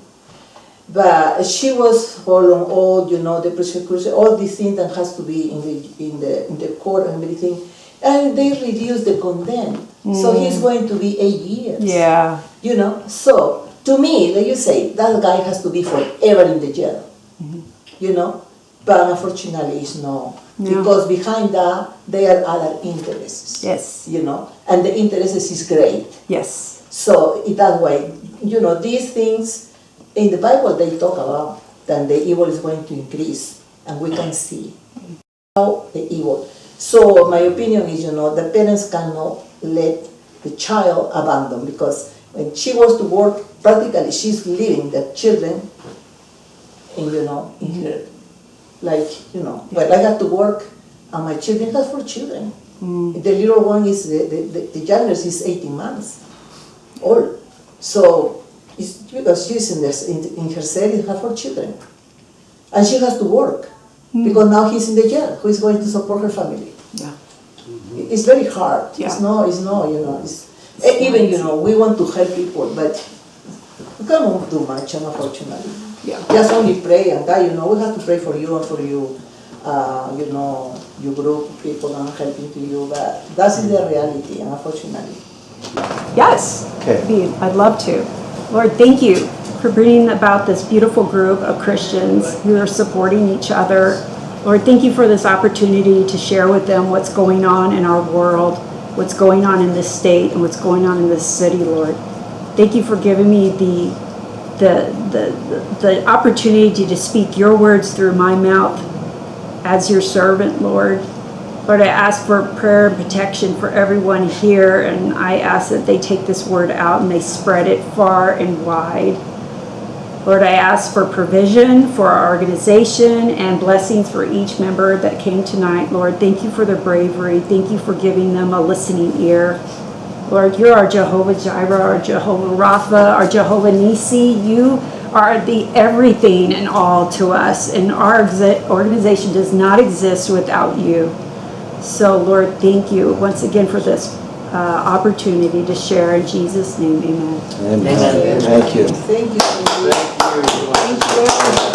But she was following all, you know, the persecution, all these things that has to be in the court and everything, and they reduced the condemn. So he's going to be 8 years. You know. So to me, like you say, that guy has to be forever in the jail. You know. But unfortunately, it's no. Because behind that, there are other interests. You know, and the interests is great. So in that way, you know, these things in the Bible they talk about that the evil is going to increase, and we can see. the evil. So my opinion is, the parents cannot let the child abandon, because when she goes to work, practically she's leaving the children in, in her, like, well, I got to work, and my children have 4 children. The little one is, the youngest is 18 months old. So it's because she's in her series, have 4 children. And she has to work, because now he's in the jail. Who is going to support her family? Yeah. It's very hard. Yeah. It's no, even, we want to help people, but we cannot do much, unfortunately. Yeah. Just only pray, and God, we have to pray for you and for you, your group of people and helping to you, but that's the reality, unfortunately. Yes. Okay. I'd love to. Lord, thank you for bringing about this beautiful group of Christians who are supporting each other. Lord, thank you for this opportunity to share with them what's going on in our world, what's going on in this state, and what's going on in this city, Lord. Thank you for giving me the opportunity to speak your words through my mouth as your servant, Lord. Lord, I ask for prayer and protection for everyone here, and I ask that they take this word out and they spread it far and wide. Lord, I ask for provision for our organization and blessings for each member that came tonight. Lord, thank you for their bravery. Thank you for giving them a listening ear. Lord, you're our Jehovah Jireh, our Jehovah Rapha, our Jehovah Nisi. You are the everything and all to us, and our organization does not exist without you. So, Lord, thank you once again for this opportunity to share. In Jesus' name, amen. Amen. Thank you. Thank you. Thank you.